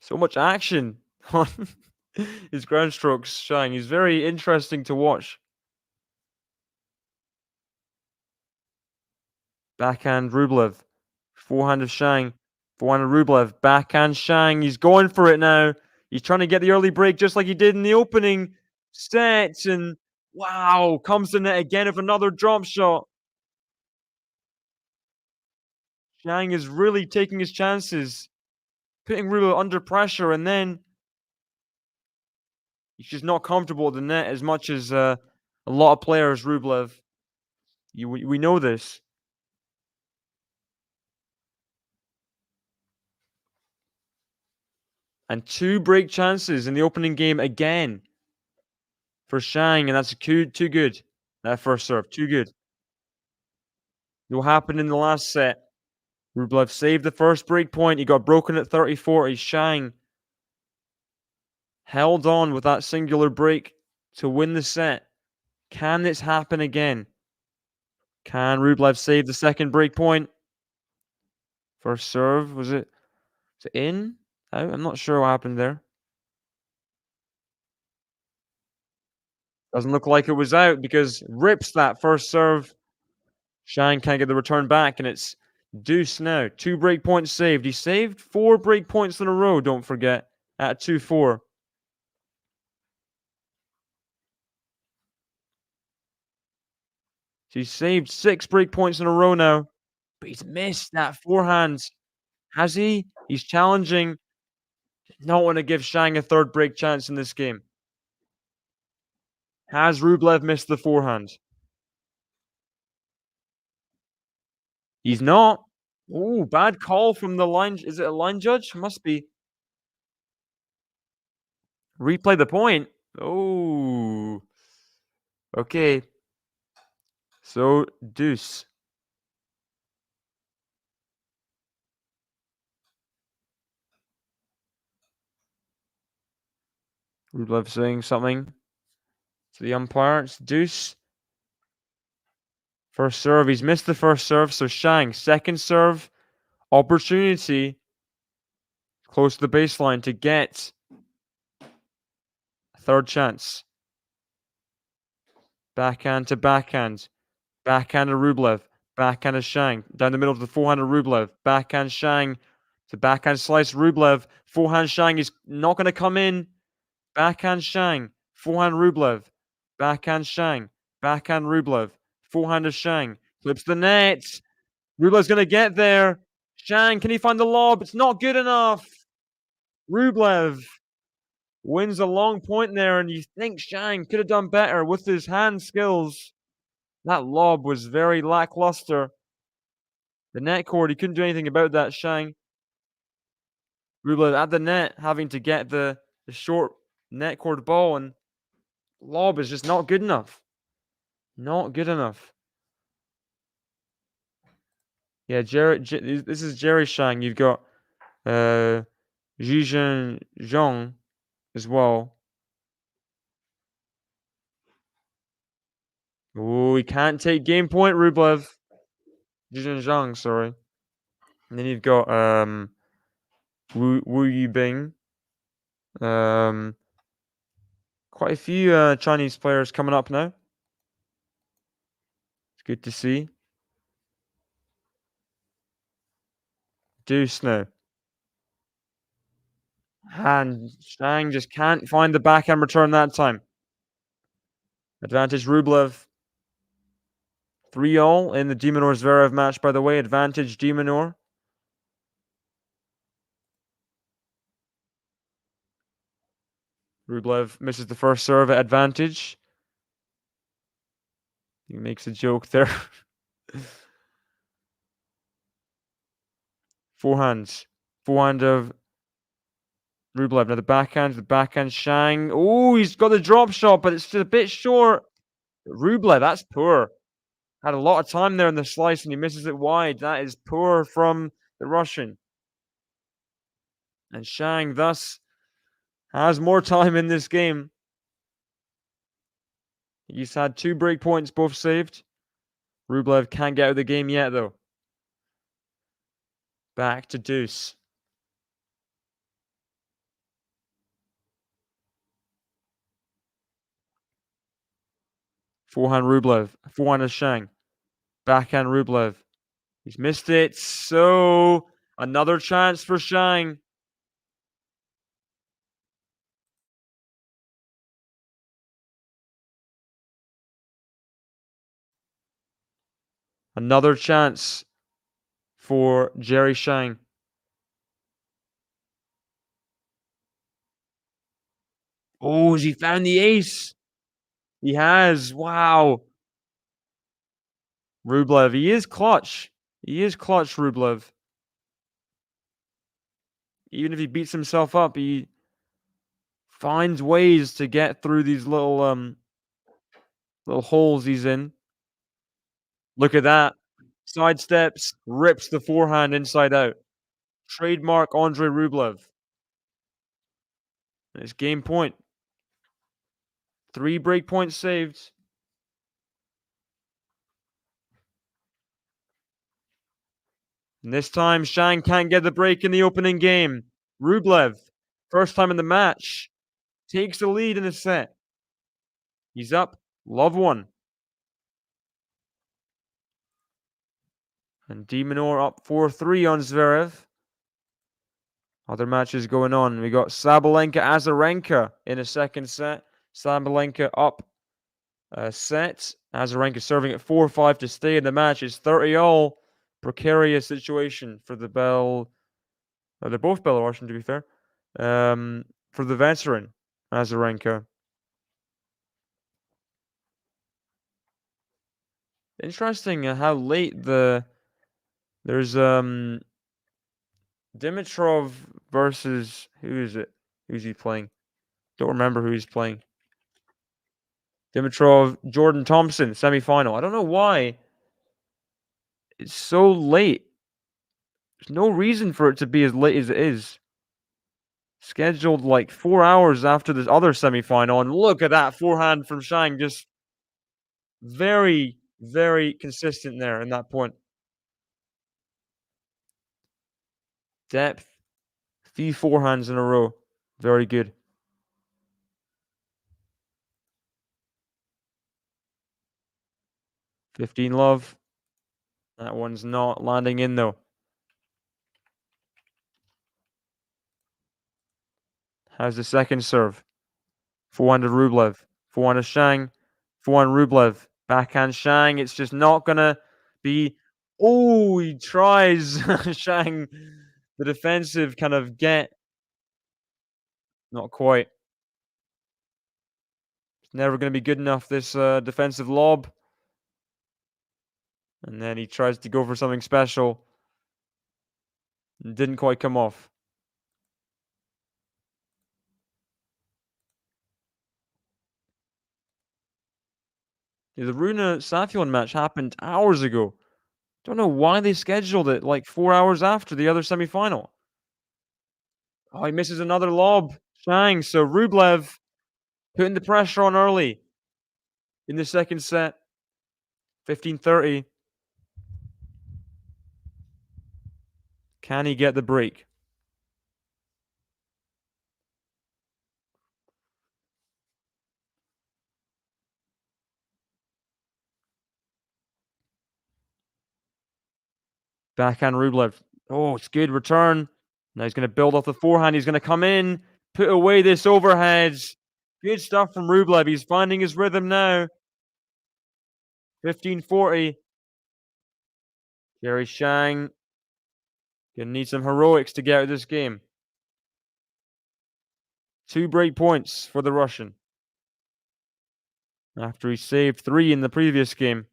So much action on his ground strokes, Shang. He's very interesting to watch. Backhand Rublev. Forehand of Shang. Forehand of Rublev. Backhand Shang. He's going for it now. He's trying to get the early break just like he did in the opening set. And wow, comes to net again with another drop shot. Shang is really taking his chances, putting Rublev under pressure, and then he's just not comfortable at the net as much as a lot of players, Rublev. We know this. And 2 break chances in the opening game again for Shang, and that's too good. That first serve, too good. It will happen in the last set. Rublev saved the first break point. He got broken at 30-40. Shang held on with that singular break to win the set. Can this happen again? Can Rublev save the second break point? First serve, was it in? Out? I'm not sure what happened there. Doesn't look like it was out because rips that first serve. Shang can't get the return back, and it's deuce now. 2 break points saved. He saved 4 break points in a row, don't forget, at 2-4. So he's saved 6 break points in a row now, but he's missed that forehand. Has he? He's challenging. Not want to give Shang a third break chance in this game. Has Rublev missed the forehand? He's not. Oh, bad call from the line. Is it a line judge? Must be. Replay the point. Oh. Okay. So, deuce. Rublev saying something to the umpire. It's deuce. First serve. He's missed the first serve. So, Shang, second serve. Opportunity. Close to the baseline to get a third chance. Backhand to backhand. Backhand to Rublev. Backhand to Shang. Down the middle to the forehand to Rublev. Backhand Shang. To backhand slice Rublev. Forehand Shang is not going to come in. Backhand Shang. Forehand Rublev. Backhand Shang. Backhand Rublev. Forehand to Shang. Flips the net. Rublev's going to get there. Shang, can he find the lob? It's not good enough. Rublev wins a long point there, and you think Shang could have done better with his hand skills. That lob was very lackluster. The net cord, he couldn't do anything about that, Shang. Rublev at the net, having to get the short net cord ball, and lob is just not good enough. Not good enough. Yeah, this is Jerry Shang. You've got Zhizhen Zhong as well. Ooh, he can't take game point, Rublev. Zhang, sorry. And then you've got Wu Yibing. Um, quite a few Chinese players coming up now. It's good to see. Deuce now. And Shang just can't find the backhand return that time. Advantage Rublev. 3-all in the de Minaur Zverev match, by the way. Advantage de Minaur. Rublev misses the first serve at advantage. He makes a joke there. Forehands. Forehand of Rublev. Now the backhand Shang. Oh, he's got the drop shot, but it's just a bit short. Rublev, that's poor. Had a lot of time there in the slice and he misses it wide. That is poor from the Russian. And Shang thus has more time in this game. He's had 2 break points, both saved. Rublev can't get out of the game yet, though. Back to deuce. Forehand Rublev. Forehand of Shang. Backhand Rublev. He's missed it. So another chance for Shang. Another chance for Jerry Shang. Oh, has he found the ace? He has. Wow. Rublev, he is clutch. He is clutch, Rublev. Even if he beats himself up, he finds ways to get through these little holes he's in. Look at that. Sidesteps, rips the forehand inside out. Trademark Andrey Rublev. It's game point. 3 break points saved. And this time, Shang can't get the break in the opening game. Rublev, first time in the match, takes the lead in the set. He's up. Love 1. And de Minaur up 4-3 on Zverev. Other matches going on. We got Sabalenka Azarenka in a second set. Sabalenka up a set. Azarenka serving at 4-5 to stay in the match. It's 30-all. Precarious situation for the they're both Belarusian, to be fair. For the veteran, Azarenka. Interesting how late there's Dimitrov versus who is it? Who's he playing? Don't remember who he's playing. Dimitrov, Jordan Thompson, semifinal. I don't know why it's so late. There's no reason for it to be as late as it is. Scheduled like 4 hours after this other semifinal, and look at that forehand from Shang, just very, very consistent there in that point. Depth, few forehands in a row, very good. $15 love. That one's not landing in though. How's the second serve? Forehand of Rublev. Forehand of Shang. Forehand Rublev. Backhand Shang. It's just not gonna be. Oh, he tries. Shang, the defensive kind of get. Not quite. It's never gonna be good enough, this defensive lob. And then he tries to go for something special. Didn't quite come off. Yeah, the Runa Safion match happened hours ago. Don't know why they scheduled it like 4 hours after the other semifinal. Oh, he misses another lob. Shang. So Rublev putting the pressure on early in the second set. 15-30. Can he get the break? Backhand Rublev. Oh, it's good return. Now he's going to build off the forehand. He's going to come in, put away this overhead. Good stuff from Rublev. He's finding his rhythm now. 15-40. Jerry Shang gonna need some heroics to get out of this game. 2 break points for the Russian after he saved 3 in the previous game.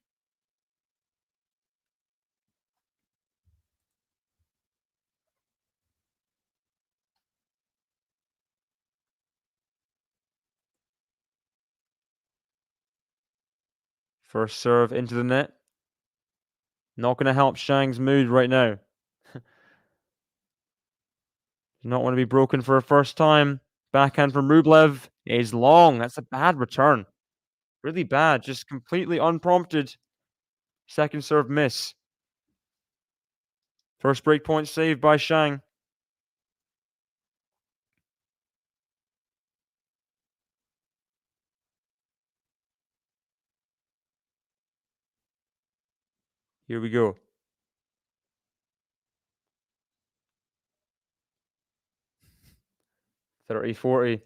First serve into the net. Not going to help Shang's mood right now. Not want to be broken for a first time. Backhand from Rublev is long. That's a bad return. Really bad. Just completely unprompted. Second serve miss. First break point saved by Shang. Here we go. 30-40.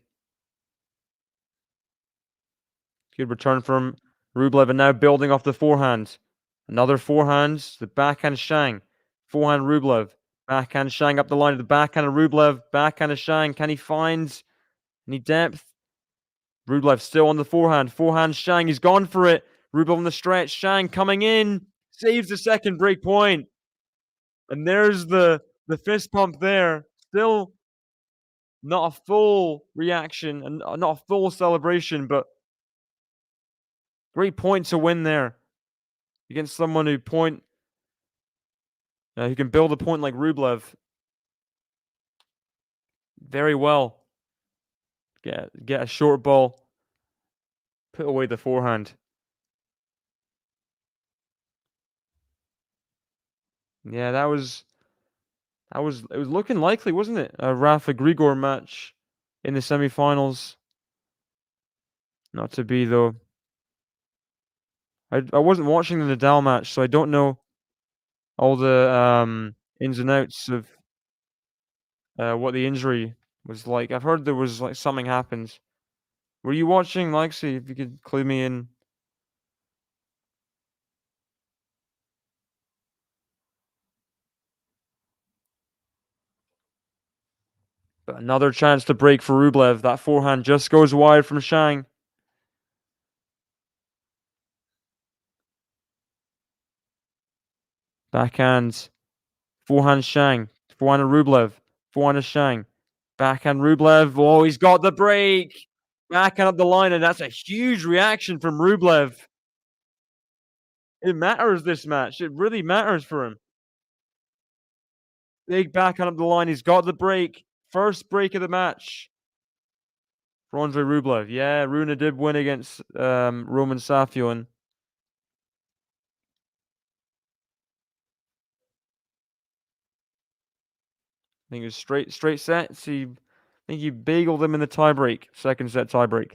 Good return from Rublev, and now building off the forehand. Another forehand. The backhand Shang. Forehand Rublev. Backhand Shang up the line of the backhand of Rublev. Backhand of Shang. Can he find any depth? Rublev still on the forehand. Forehand Shang. He's gone for it. Rublev on the stretch. Shang coming in. Saves the second break point. And there's the fist pump there. Still not a full reaction and not a full celebration, but great point to win there against someone who can build a point like Rublev very well. Get a short ball, put away the forehand. Yeah, it was looking likely, wasn't it? A Rafa Grigor match in the semi-finals. Not to be though. I wasn't watching the Nadal match, so I don't know all the ins and outs of what the injury was like. I've heard there was like something happened. Were you watching, Lexi? If you could clue me in. But another chance to break for Rublev. That forehand just goes wide from Shang. Backhand. Forehand Shang. Forehand Rublev. Forehand Shang. Backhand Rublev. Oh, he's got the break. Backhand up the line, and that's a huge reaction from Rublev. It matters this match. It really matters for him. Big backhand up the line. He's got the break. First break of the match for Andrey Rublev. Yeah, Runa did win against Roman Safian. I think it was straight sets. I think he bageled him in the tiebreak. Second set tiebreak.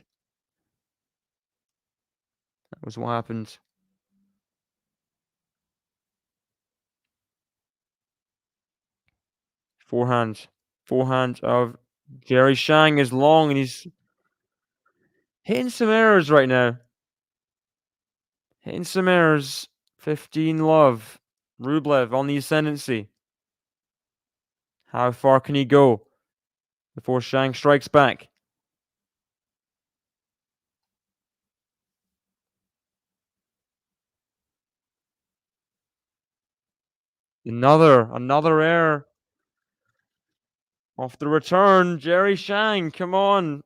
That was what happened. Forehand. Forehand of Jerry Shang is long, and he's hitting some errors right now. Hitting some errors. 15 love. Rublev on the ascendancy. How far can he go before Shang strikes back? Another error. Off the return, Jerry Shang, come on.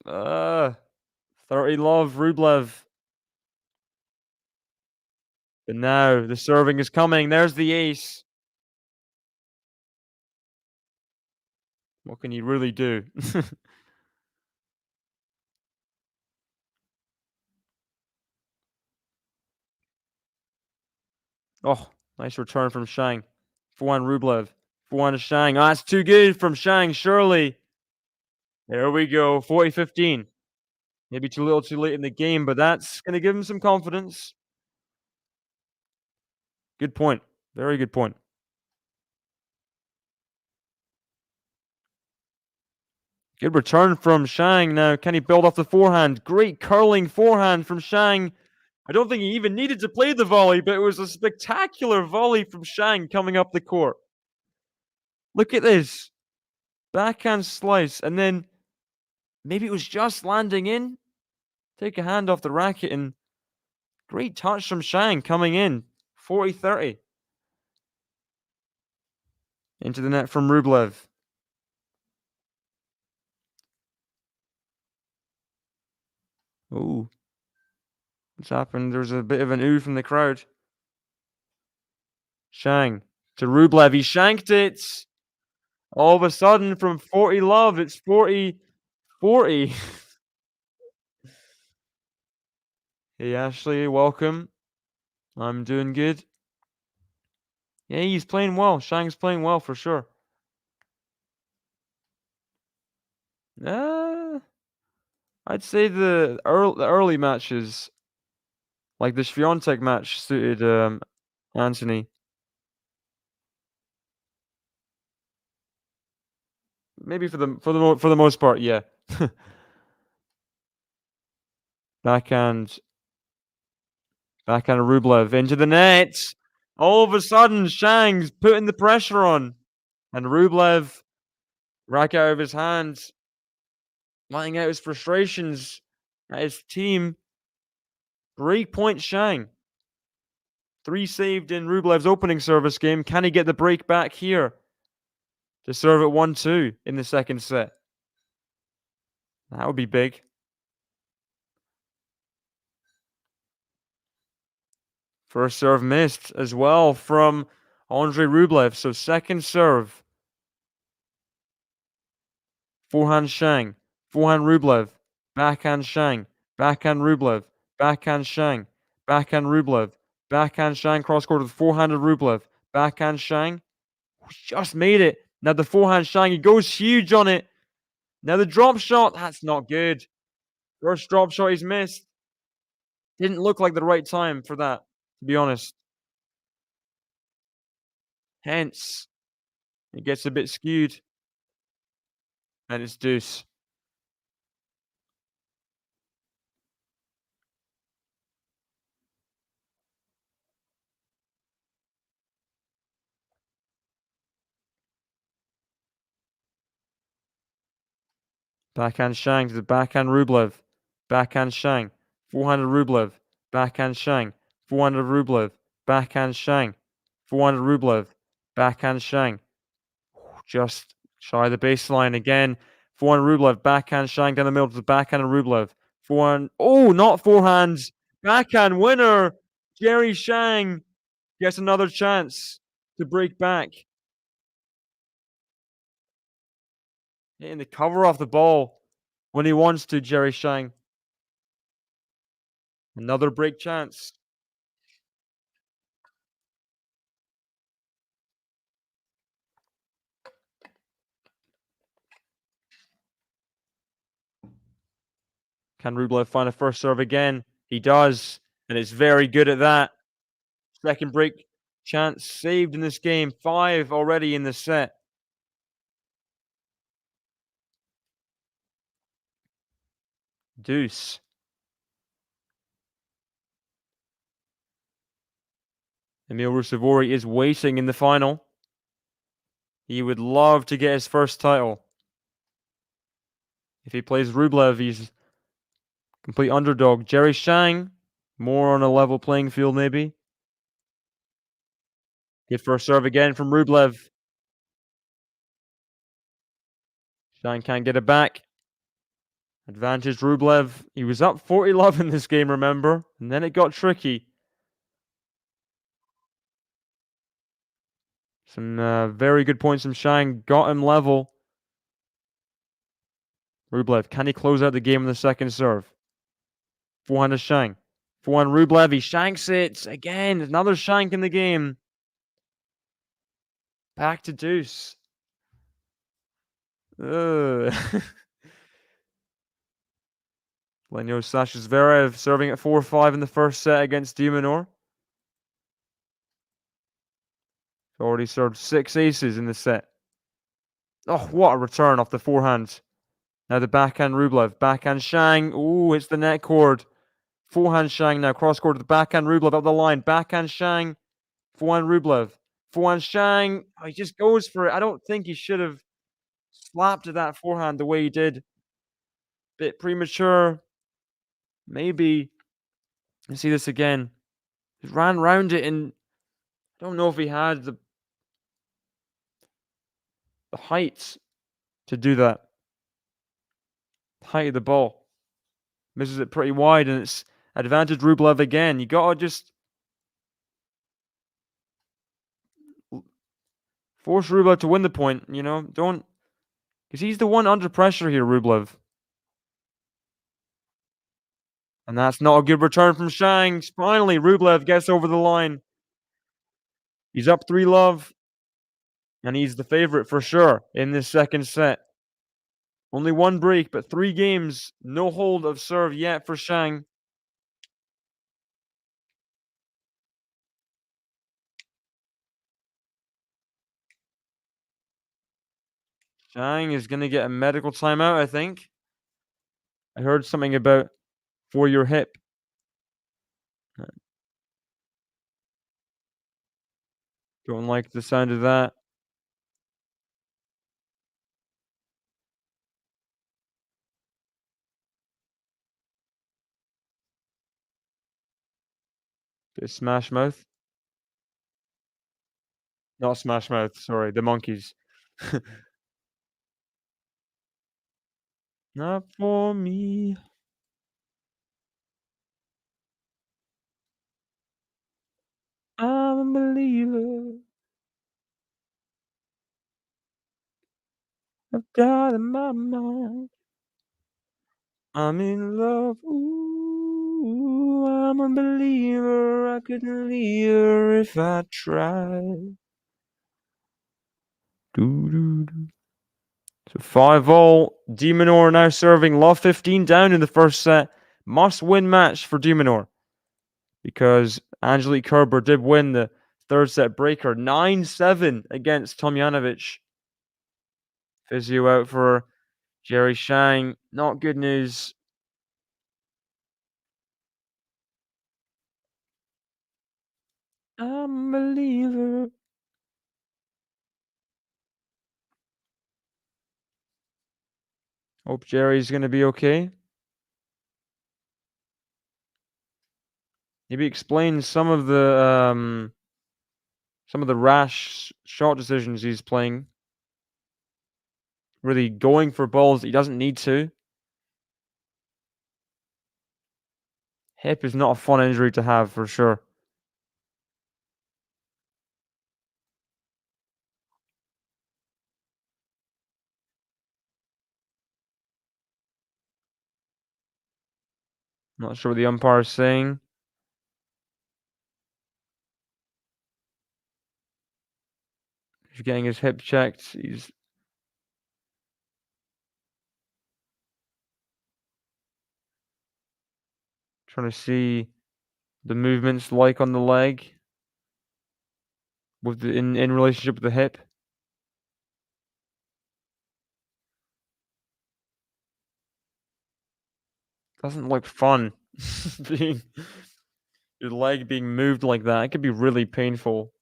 30 love, Rublev. But now the serving is coming. There's the ace. What can you really do? Oh, nice return from Shang. 4-1 Rublev. 4-1 Shang. Oh, that's too good from Shang, surely. There we go. 40-15. Maybe too little too late in the game, but that's going to give him some confidence. Good point. Very good point. Good return from Shang now. Can he build off the forehand? Great curling forehand from Shang. I don't think he even needed to play the volley, but it was a spectacular volley from Shang coming up the court. Look at this. Backhand slice, and then maybe it was just landing in. Take a hand off the racket, and great touch from Shang coming in. 40-30. Into the net from Rublev. Oh, what's happened? There's a bit of an ooh from the crowd. Shang to Rublev. He shanked it. All of a sudden, from 40 love, it's 40-40. Hey, Ashley, welcome. I'm doing good. Yeah, he's playing well. Shang's playing well for sure. I'd say the early matches, like the Swiatek match, suited Anthony. Maybe for the most part, yeah. Backhand Rublev into the net. All of a sudden, Shang's putting the pressure on, and Rublev racket out of his hands, letting out his frustrations at his team. Break point Shang. 3 saved in Rublev's opening service game. Can he get the break back here to serve at 1-2 in the second set? That would be big. First serve missed as well from Andrey Rublev. So second serve. Forehand Shang. Forehand Rublev. Backhand Shang. Backhand Rublev. Backhand Shang. Backhand Rublev. Backhand Shang cross court with forehanded Rublev. Backhand Shang. Just made it. Now the forehand Shang. He goes huge on it. Now the drop shot. That's not good. First drop shot he's missed. Didn't look like the right time for that, to be honest. Hence, it gets a bit skewed. And it's deuce. Backhand Shang to the backhand Rublev. Backhand Shang. Forehand Rublev. Backhand Shang. Forehand Rublev. Backhand Shang. Forehand Rublev. Backhand Shang. Just shy of the baseline again. Forehand Rublev. Backhand Shang down the middle to the backhand Rublev. Forehand. Oh, not forehands. Backhand winner. Jerry Shang gets another chance to break back. Hitting the cover off the ball when he wants to, Jerry Shang. Another break chance. Can Rublev find a first serve again? He does, and it's very good at that. Second break chance saved in this game. 5 already in the set. Deuce. Emil Rusevori is waiting in the final. He would love to get his first title. If he plays Rublev, he's complete underdog. Jerry Shang, more on a level playing field maybe. Good first serve again from Rublev. Shang can't get it back. Advantage Rublev. He was up 40 love in this game, remember? And then it got tricky. Some very good points from Shang. Got him level. Rublev, can he close out the game in the second serve? Forehand to Shang. Forehand Rublev, he shanks it. Again, another shank in the game. Back to deuce. Ugh. Lenyo Sasha Zverev serving at 4-5 in the first set against de Minaur. Already served 6 aces in the set. Oh, what a return off the forehand. Now the backhand Rublev. Backhand Shang. Ooh, hits the net cord. Forehand Shang now. Cross court to the backhand Rublev up the line. Backhand Shang. Forehand Rublev. Forehand Shang. Oh, he just goes for it. I don't think he should have slapped at that forehand the way he did. Bit premature. Maybe. Let's see this again. He ran round it and I don't know if he had the height to do that. Height of the ball. Misses it pretty wide and it's advantage Rublev again. You gotta just force Rublev to win the point, you know? Don't... Because he's the one under pressure here, Rublev. And that's not a good return from Shang. Finally, Rublev gets over the line. He's up 3-love. And he's the favorite for sure in this second set. Only one break, but 3 games. No hold of serve yet for Shang. Shang is going to get a medical timeout, I think. I heard something about for your hip. Don't like the sound of that. Bit of Smash Mouth. Not Smash Mouth, sorry, the monkeys. Not for me. I'm a believer. I've got in my mind. I'm in love. Ooh, I'm a believer. I couldn't leave her if I tried. Doo-doo-doo. So 5-all. de Minaur now serving love 15 down in the first set. Must win match for de Minaur. Because Angelique Kerber did win the third set breaker 9-7 against Tomljanovic. Physio out for Jerry Shang. Not good news. I'm a believer. Hope Jerry's going to be okay. Maybe explain some of the rash shot decisions he's playing. Really going for balls that he doesn't need to. Hip is not a fun injury to have for sure. Not sure what the umpire is saying. He's getting his hip checked. He's trying to see the movements like on the leg with the in relationship with the hip. Doesn't look fun. being Your leg being moved like that. It could be really painful.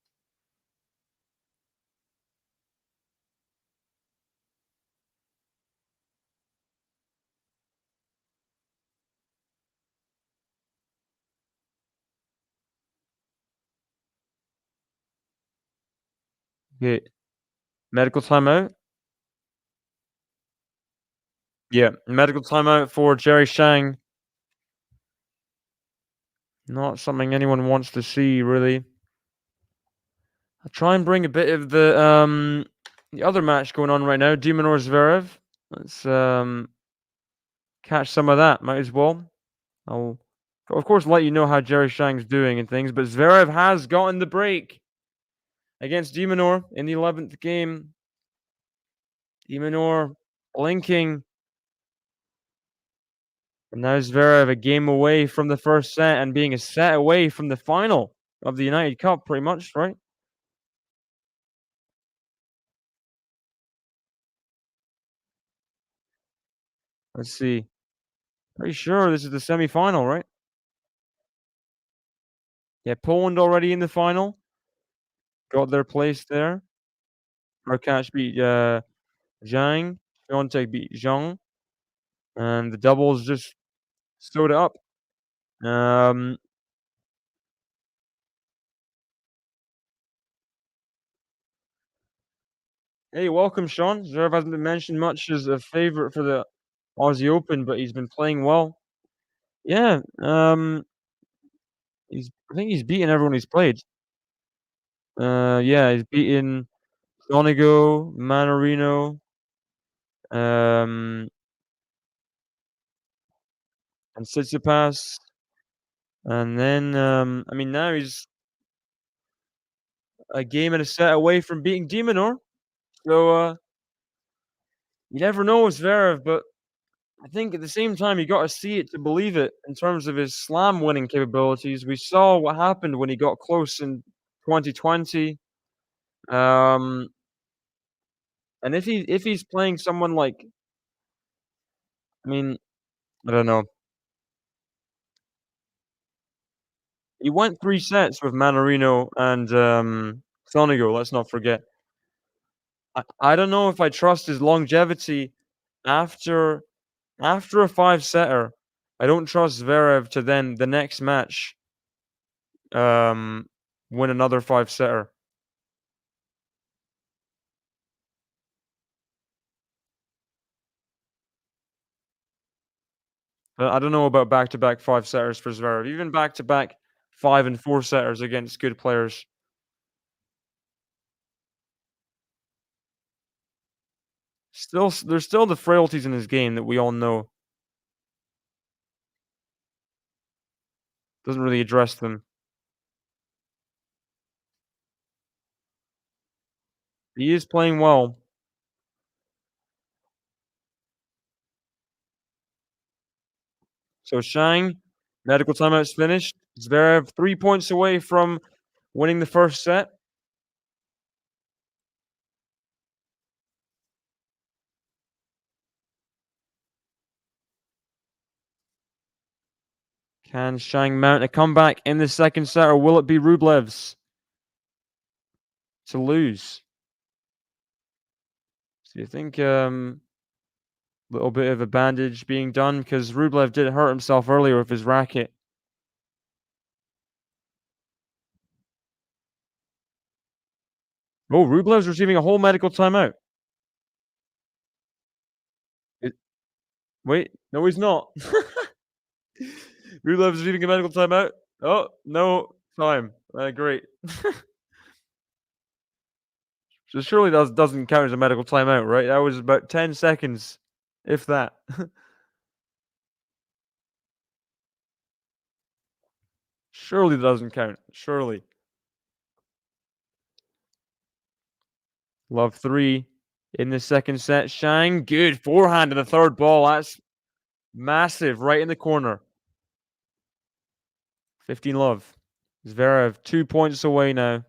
Okay. Medical timeout? Yeah, medical timeout for Jerry Shang. Not something anyone wants to see, really. I'll try and bring a bit of the other match going on right now, de Minaur Zverev. Let's catch some of that. Might as well. I'll, of course, let you know how Jerry Shang's doing and things. But Zverev has gotten the break against de Minaur in the 11th game. De Minaur blinking. And now Zverev a game away from the first set and being a set away from the final of the United Cup, pretty much, right? Let's see. Pretty sure this is the semi-final, right? Yeah, Poland already in the final. Got their place there. Arkash beat Zhang. Piontek beat Zhang. And the doubles just stood up. Um, hey, welcome, Sean. Zverev hasn't been mentioned much as a favorite for the Aussie Open, but he's been playing well. Yeah, I think he's beaten everyone he's played. Yeah, he's beaten Sonigo, Manarino, um, and Tsitsipas, and then I mean now he's a game and a set away from beating de Minaur. So you never know with Zverev, but I think at the same time you got to see it to believe it in terms of his slam winning capabilities. We saw what happened when he got close in 2020. Um, and if he's playing someone like, I mean, I don't know. He went 3 sets with Manarino and Sonigo, let's not forget. I don't know if I trust his longevity after a 5-setter. I don't trust Zverev to then the next match um win another 5-setter. I don't know about back-to-back 5-setters for Zverev. Even back-to-back 5 and 4-setters against good players. There's still the frailties in his game that we all know. Doesn't really address them. He is playing well. So Shang, medical timeout's finished. Zverev 3 points away from winning the first set. Can Shang mount a comeback in the second set, or will it be Rublev's to lose? So you think little bit of a bandage being done because Rublev did hurt himself earlier with his racket. Oh, Rublev's receiving a whole medical timeout. It, wait, no, he's not. Rublev's receiving a medical timeout. Oh, no time. Great. So surely that doesn't count as a medical timeout, right? That was about 10 seconds, if that. Surely that doesn't count. Surely. Love 3 in the second set. Shang, good forehand in the third ball. That's massive, right in the corner. 15 love. Zverev 2 points away now.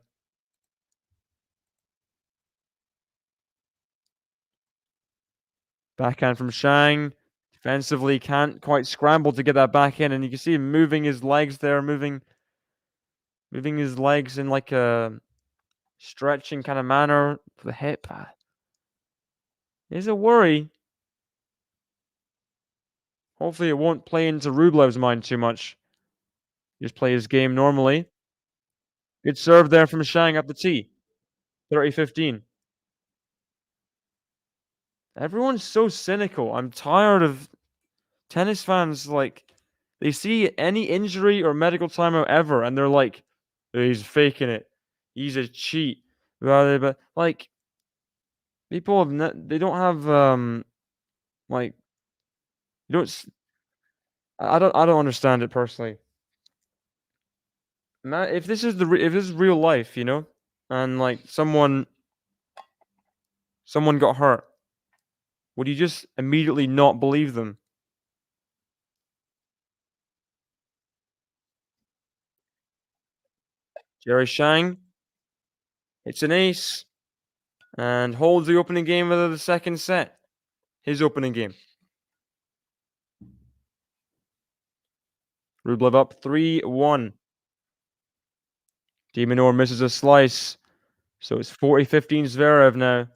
Backhand from Shang. Defensively can't quite scramble to get that back in, and you can see him moving his legs there, moving his legs in like a stretching kind of manner for the hip. Is a worry. Hopefully it won't play into Rublev's mind too much. Just play his game normally. Good serve there from Shang up the tee. 30-15. Everyone's so cynical. I'm tired of tennis fans, like, they see any injury or medical timeout ever, and they're like, "He's faking it. He's a cheat." Rather, but like, people have they don't have like You don't s I don't understand it personally. If this is if this is real life, and, like, someone got hurt, would you just immediately not believe them? Jerry Shang, it's an ace, and holds the opening game of the second set. His opening game. Rublev up 3-1. De Minaur misses a slice, so it's 40-15 Zverev now.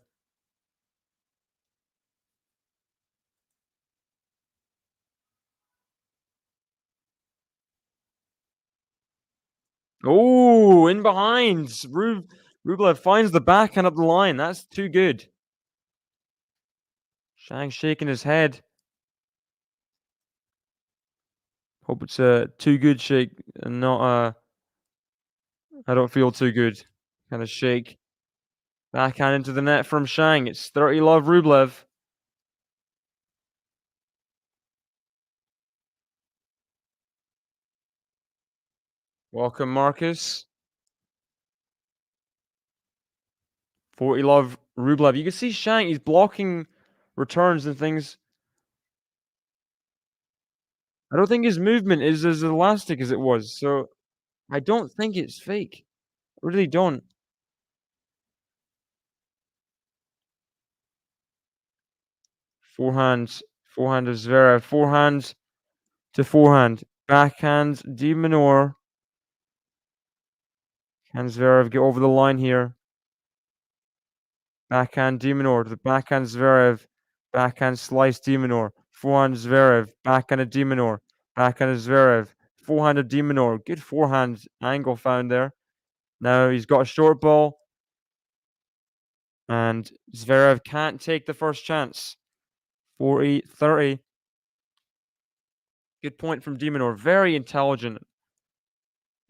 Oh, in behind. Rublev finds the backhand up the line. That's too good. Shang shaking his head. Hope it's a too good shake and not I don't feel too good kind of shake. Backhand into the net from Shang. It's 30 love Rublev. Welcome, Marcus. 40 love Rublev. You can see Shang, he's blocking returns and things. I don't think his movement is as elastic as it was, so I don't think it's fake. I really don't. Forehand, forehand of Zverev, forehand to forehand, backhand, De Minaur. Can Zverev get over the line here? Backhand De Minaur to the backhand Zverev, backhand slice De Minaur, forehand Zverev, backhand of De Minaur, backhand of Zverev, forehand of De Minaur. Good forehand angle found there. Now he's got a short ball, and Zverev can't take the first chance. 40-30. Good point from De Minaur. Very intelligent.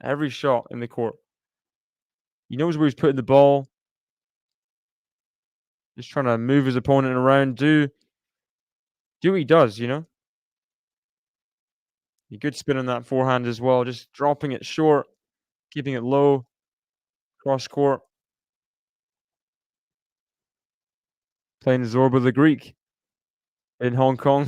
Every shot in the court. He knows where he's putting the ball. Just trying to move his opponent around. Do what he does, A good spin on that forehand as well. Just dropping it short, keeping it low, cross court. Playing Zorba the Greek in Hong Kong.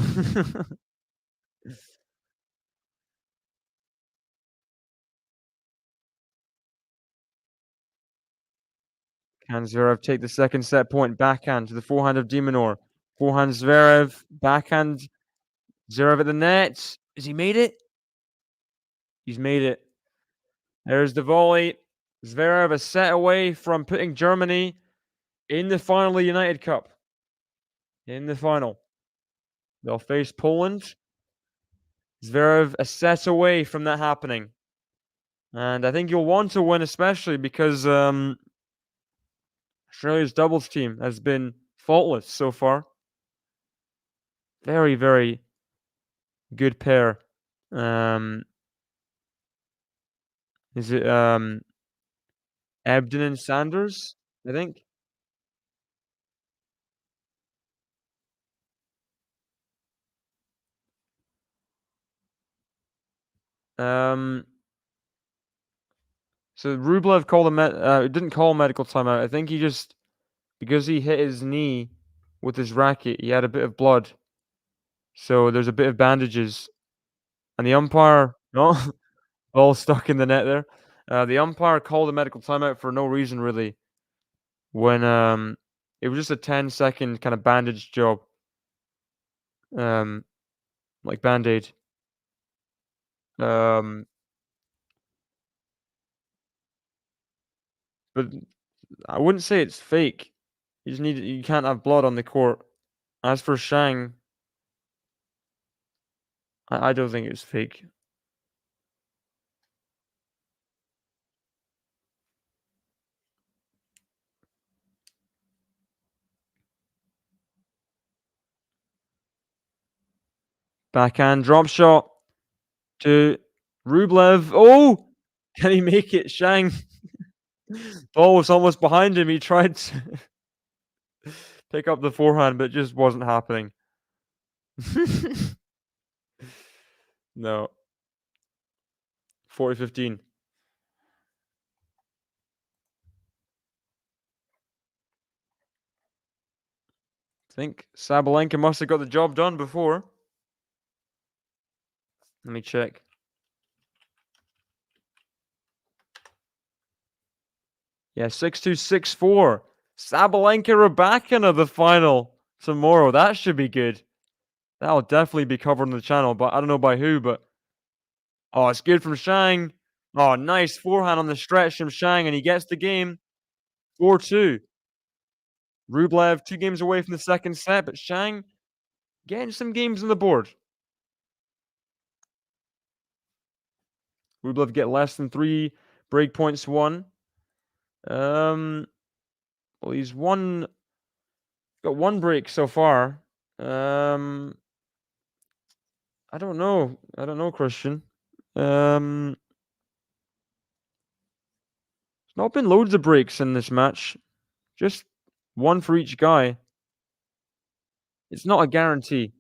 Can Zverev take the second set point? Backhand to the forehand of De Minaur. Forehand Zverev. Backhand Zverev at the net. Has he made it? He's made it. There's the volley. Zverev a set away from putting Germany in the final of the United Cup. In the final. They'll face Poland. Zverev a set away from that happening. And I think you'll want to win, especially because Australia's doubles team has been faultless so far. Very, very good pair. Is it Ebden and Sanders? I think. Um, so Rublev called didn't call a medical timeout. I think he just because he hit his knee with his racket, he had a bit of blood. So there's a bit of bandages, and the umpire, no, all stuck in the net there. The umpire called a medical timeout for no reason really. When it was just a 10-second kind of bandage job, like Band-Aid. Um, but I wouldn't say it's fake. You can't have blood on the court. As for Shang, I don't think it's fake. Backhand drop shot to Rublev. Oh, can he make it? Shang. Ball was almost behind him. He tried to pick up the forehand, but it just wasn't happening. No. 40-15. I think Sabalenka must have got the job done before. Let me check. Yeah, 6-2, 6-4. Sabalenka Rybakina, the final tomorrow. That should be good. That'll definitely be covered on the channel, but I don't know by who, but oh, it's good from Shang. Oh, nice forehand on the stretch from Shang, and he gets the game. 4-2. Rublev 2 games away from the second set, but Shang getting some games on the board. Rublev get less than 3 break points won. Well, he's got 1 break so far. I don't know. I don't know, Christian. There's not been loads of breaks in this match. Just 1 for each guy. It's not a guarantee.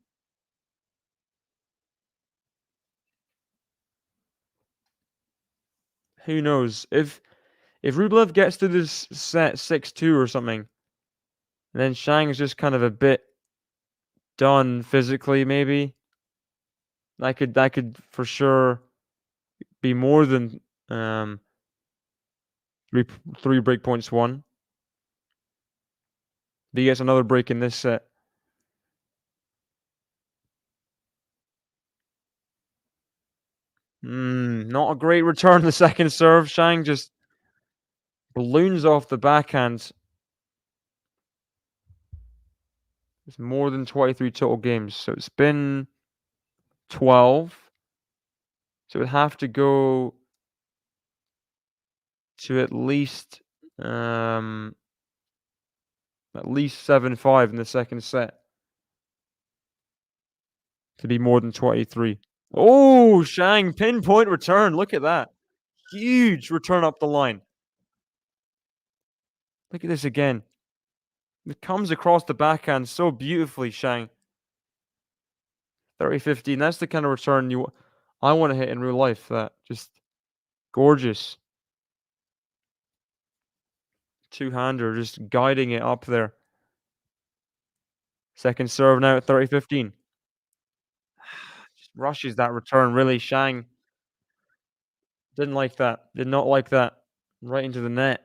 Who knows? If Rublev gets to this set 6-2 or something, then Shang's just kind of a bit done physically, maybe. That could for sure be more than 3 break points won. If he gets another break in this set. Not a great return the second serve. Shang just balloons off the backhand. It's more than 23 total games, so it's been 12. So it would have to go to at least 7-5 in the second set to be more than 23. Oh, Shang pinpoint return. Look at that. Huge return up the line. Look at this again. It comes across the backhand so beautifully, Shang. 30-15. That's the kind of return I want to hit in real life. That just gorgeous. Two-hander, just guiding it up there. Second serve now at 30-15. Just rushes that return, really. Shang didn't like that. Did not like that. Right into the net.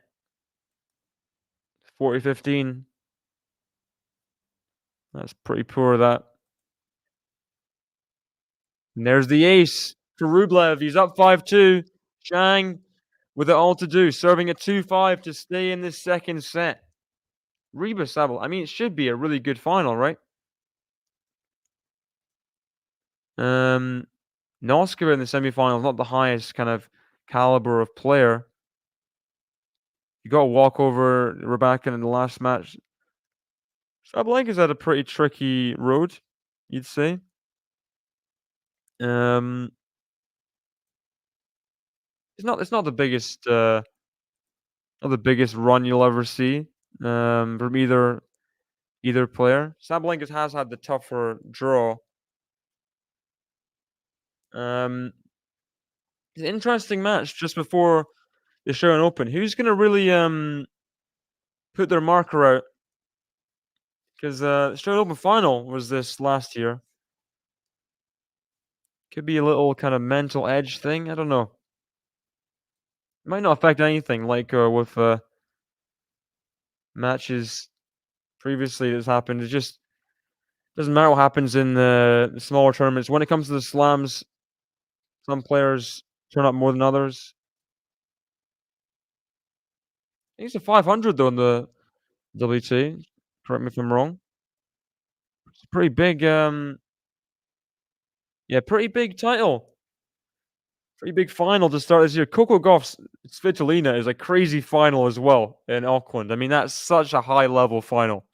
40-15. That's pretty poor, that. And there's the ace for Rublev. He's up 5-2. Shang with it all to do, serving at 2-5 to stay in this second set. Reba Sabal. I mean, it should be a really good final, right? Noskova in the semifinals, not the highest kind of caliber of player. You got to walk over Rybakina in the last match. Sabalenka's had a pretty tricky road, you'd say. It's not the biggest not the biggest run you'll ever see from either player. Sabalenka has had the tougher draw. It's an interesting match just before the Australian Open. Who's gonna really put their marker out? Because the Australian Open final was this last year. Could be a little kind of mental edge thing. I don't know. It might not affect anything like with matches previously that's happened. It just doesn't matter what happens in the smaller tournaments. When it comes to the slams, some players turn up more than others. He's a 500 though in the WT. Correct me if I'm wrong. It's a pretty big, yeah, pretty big title. Pretty big final to start this year. Coco Gauff's Svitolina is a crazy final as well in Auckland. I mean, that's such a high level final.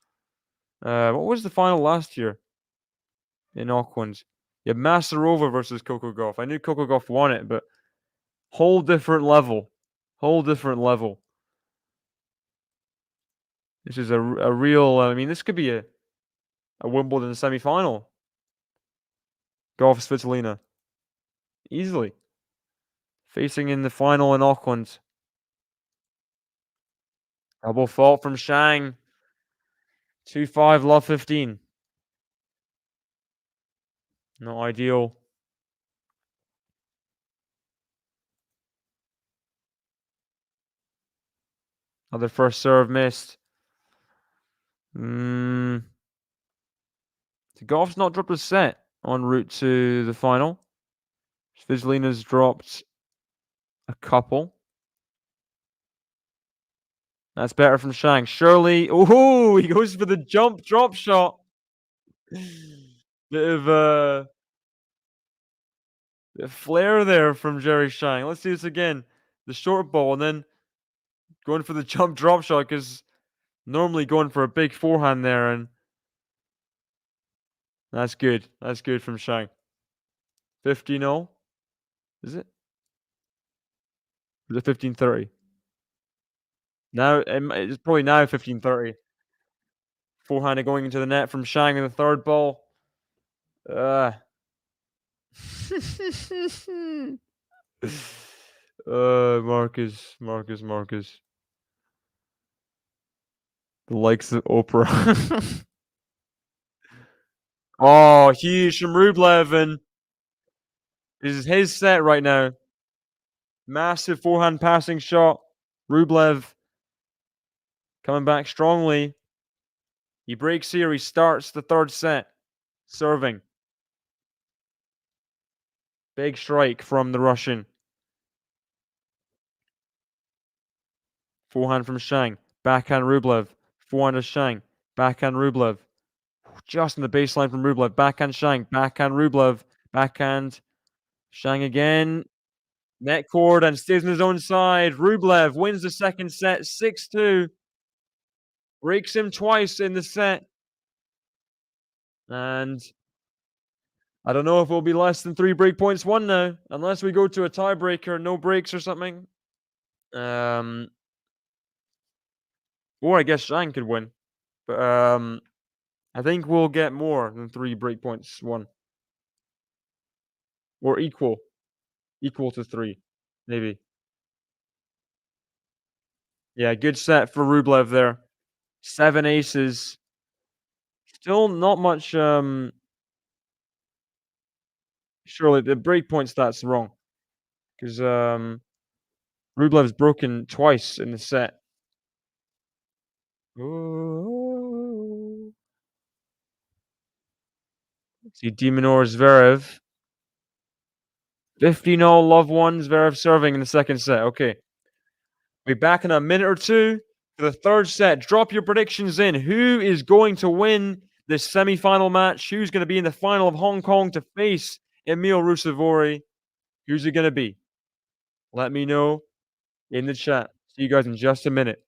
What was the final last year in Auckland? Yeah, Masarova versus Coco Gauff. I knew Coco Gauff won it, but whole different level. Whole different level. This is a real. I mean, this could be a Wimbledon semi-final. Gauff Svitolina. Easily. Facing in the final in Auckland. Double fault from Shang. 2-5, love 15. Not ideal. Other first serve missed. Goff's not dropped a set en route to the final. Svitolina's dropped a couple. That's better from Shang. Surely. Oh, he goes for the jump drop shot. Bit of a flair there from Jerry Shang. Let's do this again. The short ball and then going for the jump drop shot because normally going for a big forehand there, and that's good. That's good from Shang. 15-0. Is it? Is it 15-30? Now it's probably now 15-30. Forehand going into the net from Shang in the third ball. Marcus. The likes of Oprah. Oh, huge from Rublev, and this is his set right now. Massive forehand passing shot. Rublev coming back strongly. He breaks here. He starts the third set. Serving. Big strike from the Russian. Forehand from Shang. Backhand Rublev. Forehand of Shang. Backhand Rublev. Just in the baseline from Rublev. Backhand Shang. Backhand Rublev. Backhand Shang again. Net cord and stays on his own side. Rublev wins the second set 6-2. Breaks him twice in the set. And I don't know if it'll be less than 3 break points won now. Unless we go to a tiebreaker, no breaks or something. Or I guess Shang could win. But I think we'll get more than 3 break points won. Or equal. Equal to 3, maybe. Yeah, good set for Rublev there. 7 aces. Still not much. Surely the breakpoint stat's wrong. Because Rublev's broken twice in the set. Ooh. See Demonor Zverev. 15-0, love one. Zverev serving in the second set. Okay. Be back in a minute or two for the third set. Drop your predictions in. Who is going to win this semi-final match? Who's going to be in the final of Hong Kong to face Emil Rusevori? Who's it going to be? Let me know in the chat. See you guys in just a minute.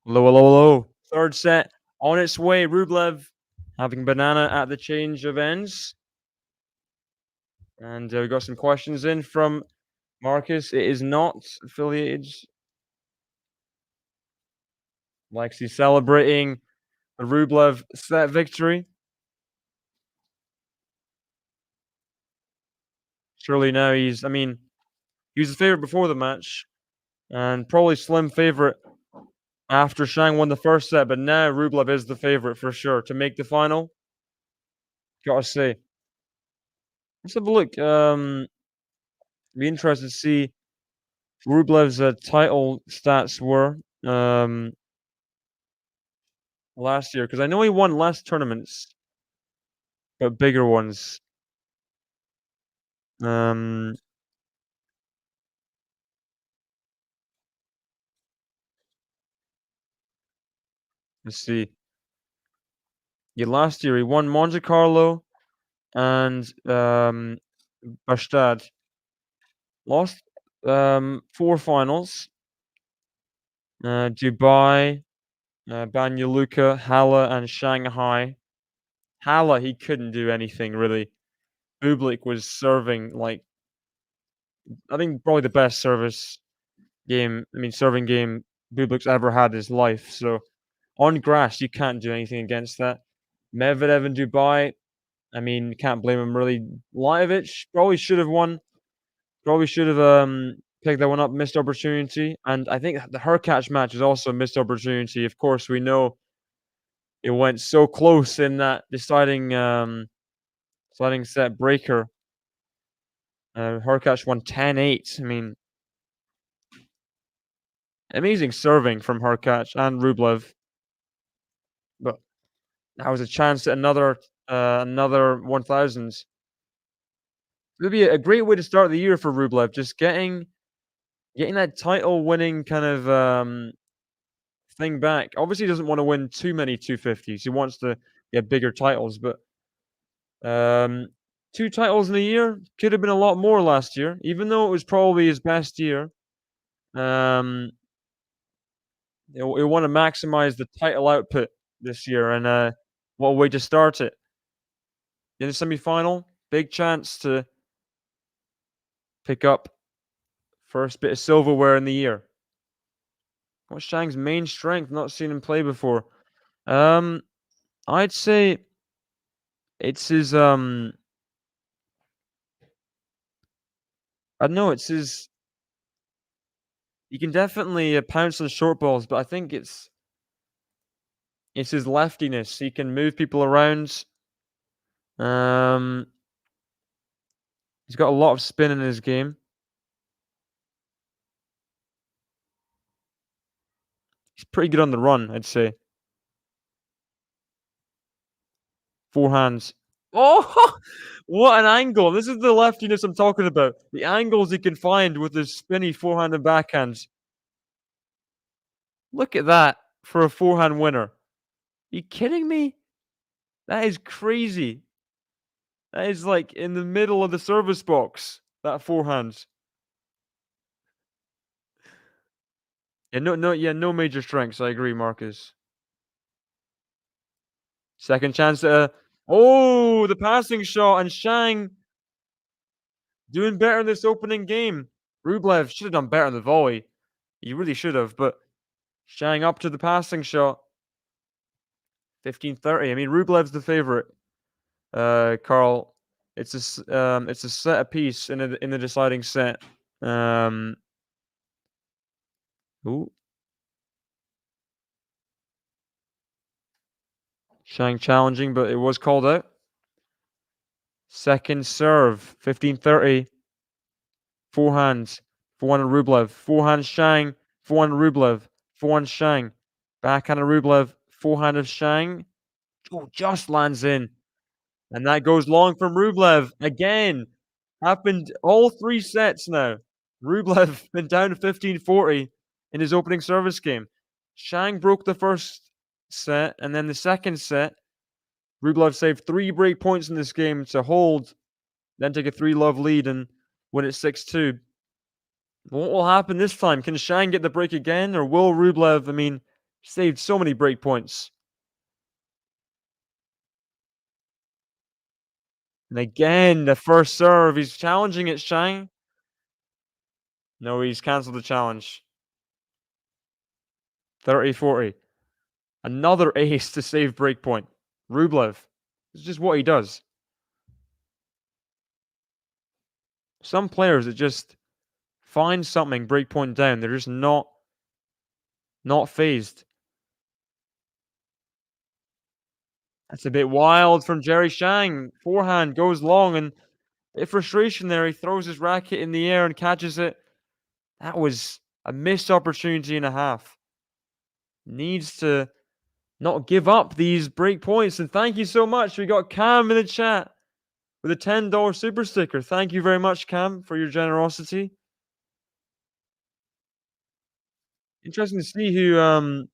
Low, low, low. Third set on its way. Rublev having banana at the change of ends. And we got some questions in from Marcus. It is not affiliated. Lexi celebrating the Rublev set victory. Surely now I mean, he was the favorite before the match and probably slim favorite after Shang won the first set, but now Rublev is the favorite for sure to make the final. Gotta say. Let's have a look. Be interested to see Rublev's title stats were last year because I know he won less tournaments, but bigger ones. Um, let's see. Yeah, last year he won Monte Carlo and Bastad. Lost 4 finals. Dubai, Banja Luka, Halle, and Shanghai. Halle, he couldn't do anything really. Bublik was serving like I think probably the best serving game Bublik's ever had in his life. So on grass, you can't do anything against that. Medvedev in Dubai, I mean, can't blame him really. Lajovic probably should have won. Probably should have picked that one up, missed opportunity. And I think the Hurkacz match is also a missed opportunity. Of course, we know it went so close in that deciding set breaker. Hurkacz won 10-8. I mean, amazing serving from Hurkacz and Rublev. But that was a chance at another 1000s. It would be a great way to start the year for Rublev, just getting that title winning kind of thing back. Obviously, he doesn't want to win too many 250s. He wants to get bigger titles, but 2 titles in a year could have been a lot more last year, even though it was probably his best year. He'll want to maximize the title output this year, and what a way to start it. In the semi-final, big chance to pick up first bit of silverware in the year. What's Shang's main strength? Not seen him play before. I'd say it's his I don't know, it's his he can definitely pounce on short balls, but I think it's his leftiness. He can move people around. Um, he's got a lot of spin in his game. He's pretty good on the run, I'd say. Forehands. Oh, what an angle! This is the leftiness I'm talking about. The angles he can find with his spinny forehand and backhands. Look at that for a forehand winner. Are you kidding me? That is crazy. That is like in the middle of the service box. That forehand. No major strengths. I agree, Marcus. Second chance. Oh, the passing shot and Shang doing better in this opening game. Rublev should have done better in the volley. He really should have, but Shang up to the passing shot. 15-30. I mean, Rublev's the favorite. Carl, it's a set apiece in the deciding set. Ooh. Shang challenging, but it was called out. Second serve, 15-30. Forehands, forehand Rublev. Forehand Shang, forehand Rublev. Forehand Shang. Backhand of Rublev. Forehand of Shang. Oh, just lands in. And that goes long from Rublev. Again. Happened all 3 sets now. Rublev been down to 15-40 in his opening service game. Shang broke the first set, and then the second set, Rublev saved 3 break points in this game to hold, then take a 3-love lead and win it 6-2. What will happen this time? Can Shang get the break again, or will Rublev? I mean, Saved so many break points. And again, the first serve. He's challenging it, Shang. No, he's cancelled the challenge. 30-40. Another ace to save breakpoint. Rublev. It's just what he does. Some players that just find something breakpoint down. They're just not phased. That's a bit wild from Jerry Shang. Forehand goes long, and a bit of frustration there. He throws his racket in the air and catches it. That was a missed opportunity and a half. Needs to not give up these break points. And thank you so much. We got Cam in the chat with a $10 super sticker. Thank you very much, Cam, for your generosity. Interesting to see who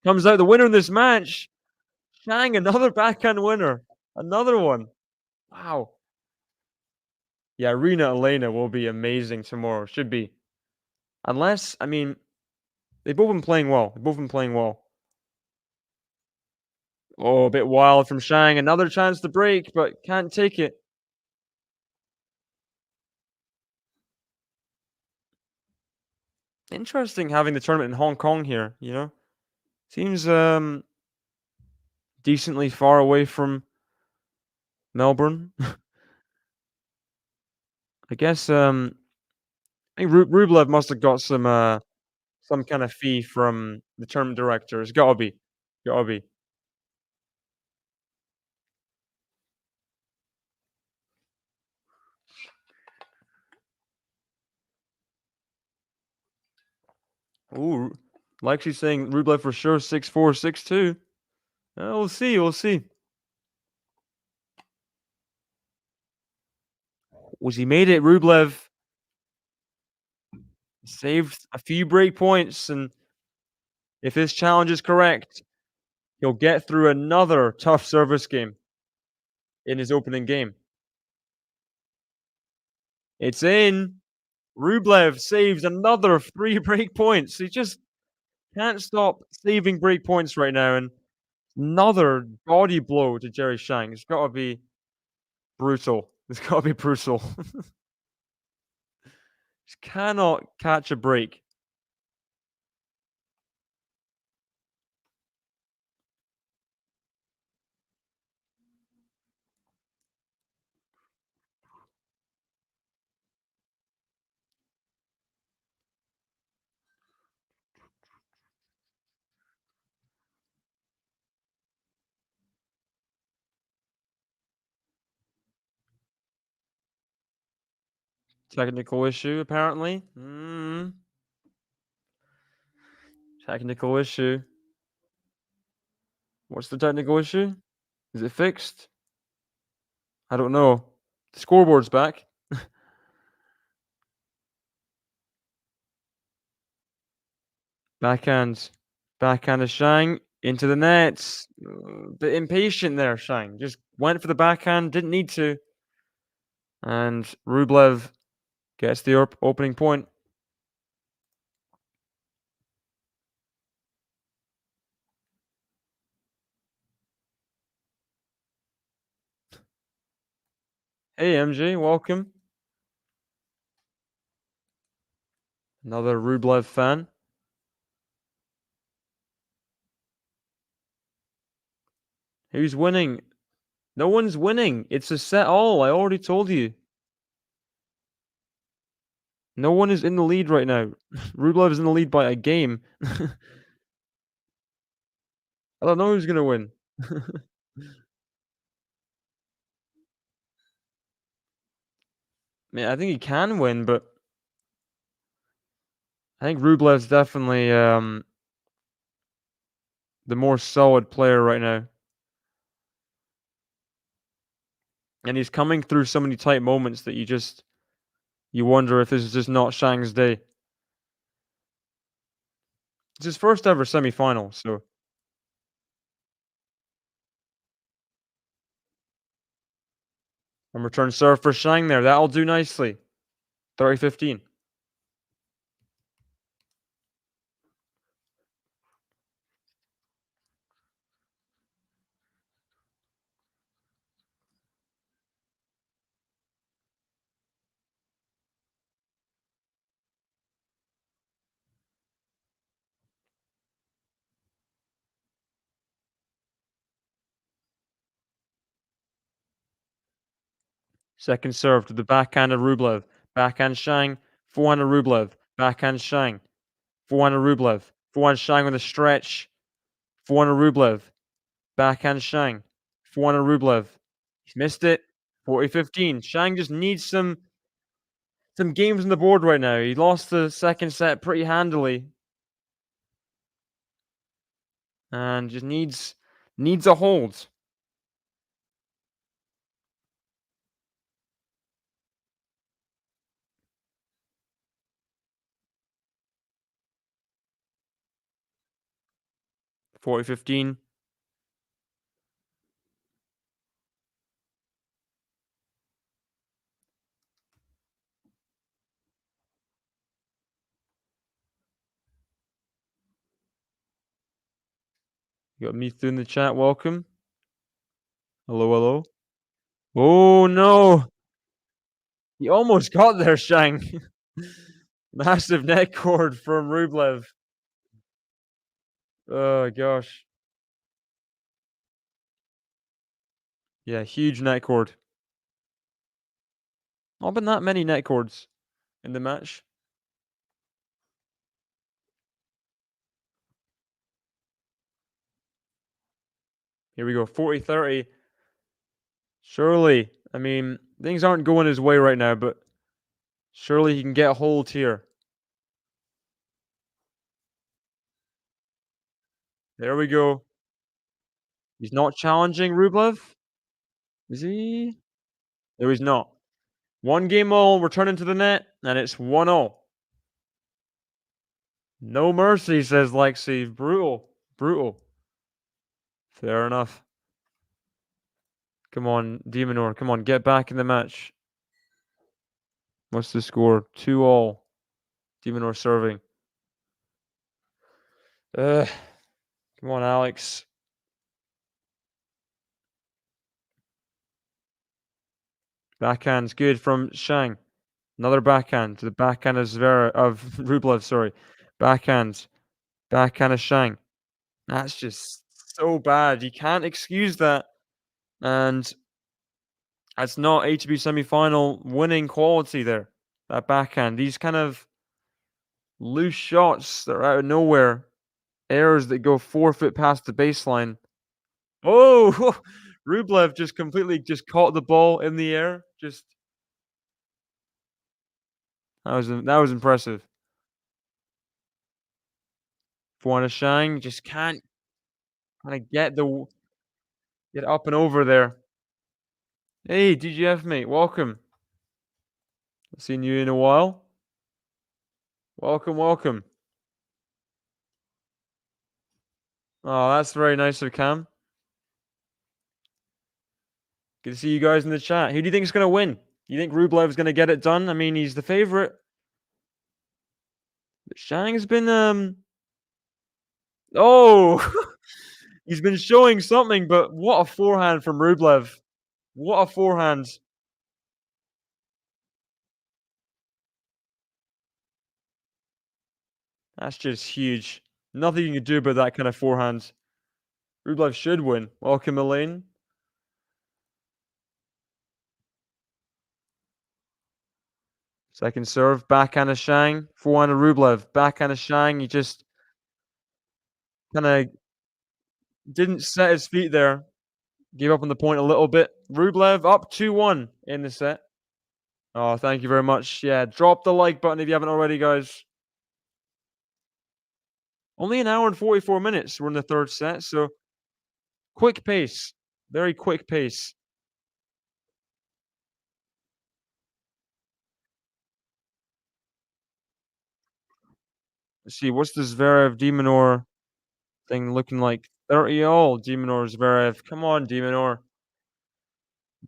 comes out the winner in this match. Shang, another backhand winner. Another one. Wow. Yeah, Rena Elena will be amazing tomorrow. Should be. Unless, I mean, they've both been playing well. They've both been playing well. Oh, a bit wild from Shang. Another chance to break, but can't take it. Interesting having the tournament in Hong Kong here, you know? Seems decently far away from Melbourne. I guess I think Rublev must have got some kind of fee from the tournament director. It's gotta be. Gotta be. Ooh, like she's saying Rublev for sure 6'4", 6'2". We'll see, we'll see. Was he made it? Rublev saved a few break points, and if his challenge is correct, he'll get through another tough service game in his opening game. It's in. Rublev saves another 3 break points. He just can't stop saving break points right now, and another body blow to Jerry Shang. It's gotta be brutal. It's gotta be brutal. Just cannot catch a break. Technical issue, apparently. Technical issue. What's the technical issue? Is it fixed? I don't know. The scoreboard's back. Backhand. Backhand of Shang into the nets. Bit impatient there, Shang. Just went for the backhand, didn't need to. And Rublev gets the opening point. Hey, MJ, welcome. Another Rublev fan. Who's winning? No one's winning. It's a set all. I already told you. No one is in the lead right now. Rublev is in the lead by a game. I don't know who's gonna win. I mean, I think he can win, but I think Rublev's definitely the more solid player right now. And he's coming through so many tight moments that you wonder if this is just not Shang's day. It's his first ever semi-final, so and return serve for Shang there. That'll do nicely. 30-15. Second serve to the backhand of Rublev. Backhand Shang. Forehand of Rublev. Backhand Shang. Forehand of Rublev. Forehand Shang with a stretch. Forehand of Rublev. Backhand Shang. Forehand of Rublev. He's missed it. 40-15. Shang just needs some games on the board right now. He lost the second set pretty handily. And just needs a hold. Forty 15. You got me through in the chat. Welcome. Hello, hello. Oh no! He almost got there, Shang. Massive net cord from Rublev. Oh gosh. Yeah, huge net cord. Not been that many net cords in the match. Here we go, 40-30. Surely, I mean, things aren't going his way right now, but surely he can get a hold here. There we go. He's not challenging Rublev? Is he? No, he's not. One game all, returning to the net, and it's 1-0. No mercy, says Lexi. Brutal. Brutal. Fair enough. Come on, Demonor. Come on, get back in the match. What's the score? 2-all. Demonor serving. Come on, Alex. Backhand's good from Shang. Another backhand to the backhand of Rublev, sorry. Backhand. Backhand of Shang. That's just so bad. You can't excuse that. And that's not ATP semi-final winning quality there. That backhand. These kind of loose shots that are out of nowhere. Errors that go 4 foot past the baseline. Oh, Rublev just completely just caught the ball in the air. Just that was impressive. Fuana Shang just can't kind of get up and over there. Hey, DGF mate, welcome. I've seen you in a while. Welcome, welcome. Oh, that's very nice of Cam. Good to see you guys in the chat. Who do you think is going to win? You think Rublev's going to get it done? I mean, he's the favorite. But Shang's been oh, he's been showing something, but what a forehand from Rublev. What a forehand. That's just huge. Nothing you can do about that kind of forehand. Rublev should win. Welcome, Elaine. Second serve, backhand of Shang, forehand of Rublev, backhand of Shang. He just kind of didn't set his feet there. Gave up on the point a little bit. Rublev up 2-1 in the set. Oh, thank you very much. Yeah, drop the like button if you haven't already, guys. Only an hour and 44 minutes. We're in the third set, so quick pace. Very quick pace. Let's see, what's this Zverev Demonor thing looking like? 30-all Demonor Zverev. Come on, Demonor.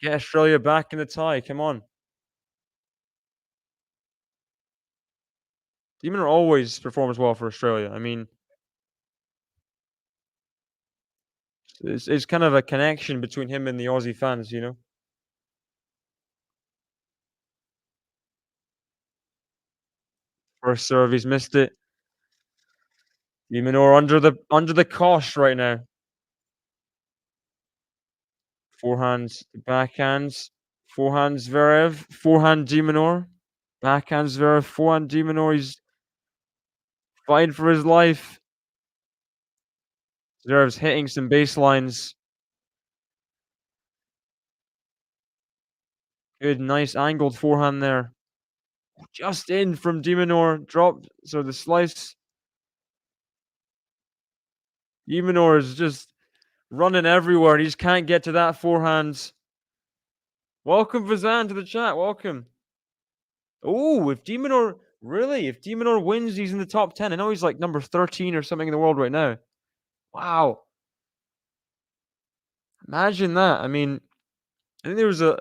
Get Australia back in the tie. Come on. Demonor always performs well for Australia. I mean, it's kind of a connection between him and the Aussie fans, you know? First serve, he's missed it. Demonor under the cosh right now. Forehands, backhands. Forehand Zverev, forehand de Minaur, backhand Zverev, forehand de Minaur. He's fighting for his life. Zverev's hitting some baselines. Good, nice angled forehand there. Just in from de Minaur, dropped. So the slice. De Minaur is just running everywhere. And he just can't get to that forehand. Welcome, Vazan, to the chat. Welcome. Oh, if de Minaur really, if de Minaur wins, he's in the top 10. I know he's like number 13 or something in the world right now. Wow. Imagine that. I mean, I think there was a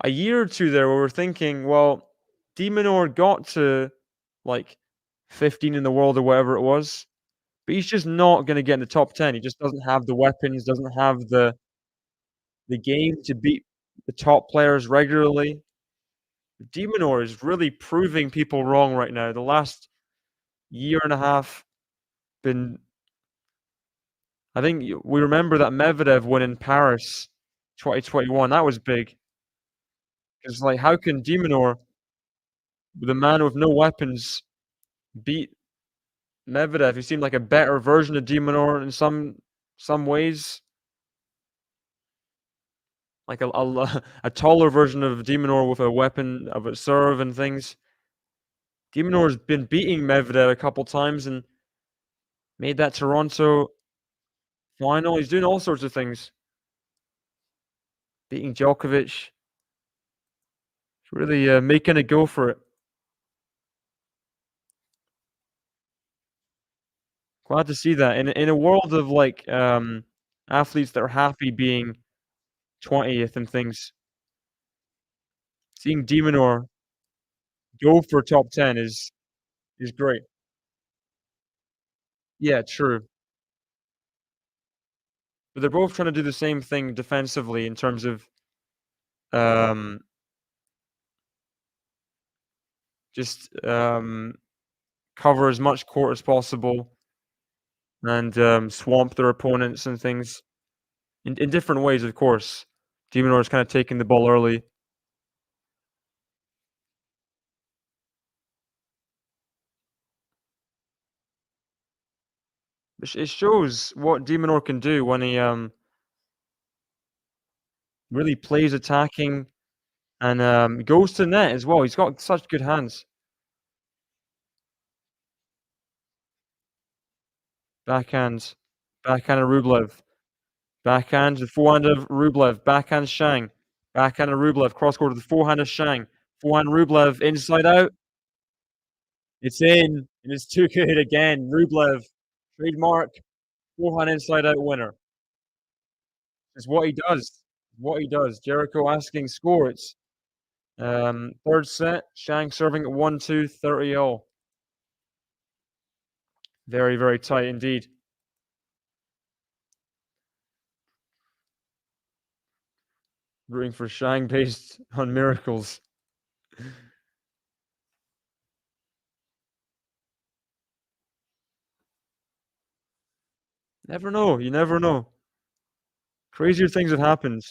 year or two there where we're thinking, well, de Minaur got to like 15 in the world or whatever it was, but he's just not going to get in the top 10. He just doesn't have the weapons, doesn't have the game to beat the top players regularly. De Minaur is really proving people wrong right now. The last year and a half been. I think we remember that Medvedev win in Paris 2021. That was big. It's like, how can de Minaur, the man with no weapons, beat Medvedev? He seemed like a better version of de Minaur in some ways, like a taller version of de Minaur with a weapon of a serve and things. De Minaur's been beating Medvedev a couple times and made that Toronto final. He's doing all sorts of things, beating Djokovic. He's really making a go for it. Glad to see that in a world of like athletes that are happy being 20th and things. Seeing de Minaur go for top 10 is great. Yeah, true. But they're both trying to do the same thing defensively in terms of um, just cover as much court as possible and swamp their opponents and things in different ways, of course. De Minaur is kind of taking the ball early. It shows what de Minaur can do when he really plays attacking and goes to net as well. He's got such good hands. Backhand. Backhand of Rublev. Backhand to the forehand of Rublev. Backhand Shang. Backhand of Rublev. Cross court to the forehand of Shang. Forehand Rublev. Inside out. It's in. And it's too good again. Rublev. Trademark. Forehand inside out winner. It's what he does. What he does. Jericho asking score. It's third set. Shang serving at 1-2, 30 all. Very, very tight indeed. Rooting for Shang based on miracles. Never know. You never know. Crazier things have happened.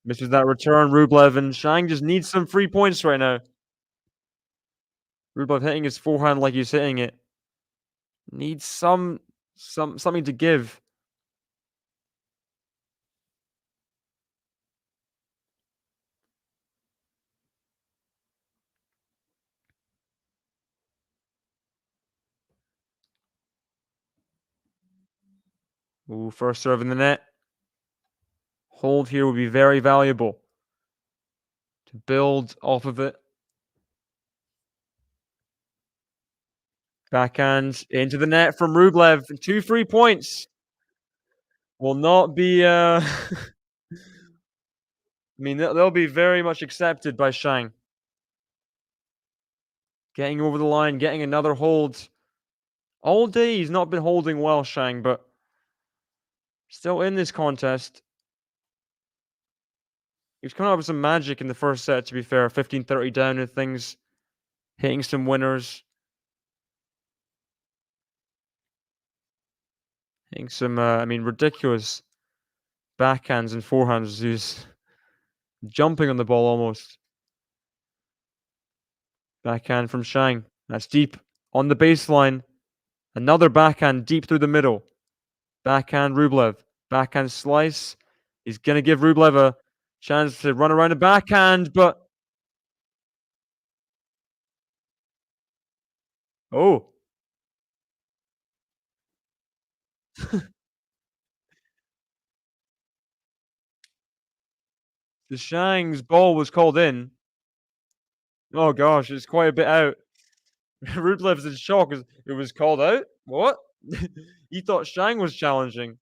Misses that return. Rublev and Shang just needs some free points right now. Rublev hitting his forehand like he's hitting it. Needs something to give. Ooh, first serve in the net. Hold here would be very valuable to build off of it. Backhand into the net from Rublev. 2 free points. Will not be I mean, they'll be very much accepted by Shang. Getting over the line, getting another hold. All day he's not been holding well, Shang, but still in this contest. He was coming up with some magic in the first set, to be fair. 15-30 down and things. Hitting some winners. Hitting some, I mean, ridiculous backhands and forehands. He's jumping on the ball almost. Backhand from Shang. That's deep on the baseline. Another backhand deep through the middle. Backhand Rublev. Backhand slice. He's going to give Rublev a chance to run around a backhand, but oh, the Shang's ball was called in. Oh gosh, it's quite a bit out. Rublev's in shock. It was called out? What? He thought Shang was challenging.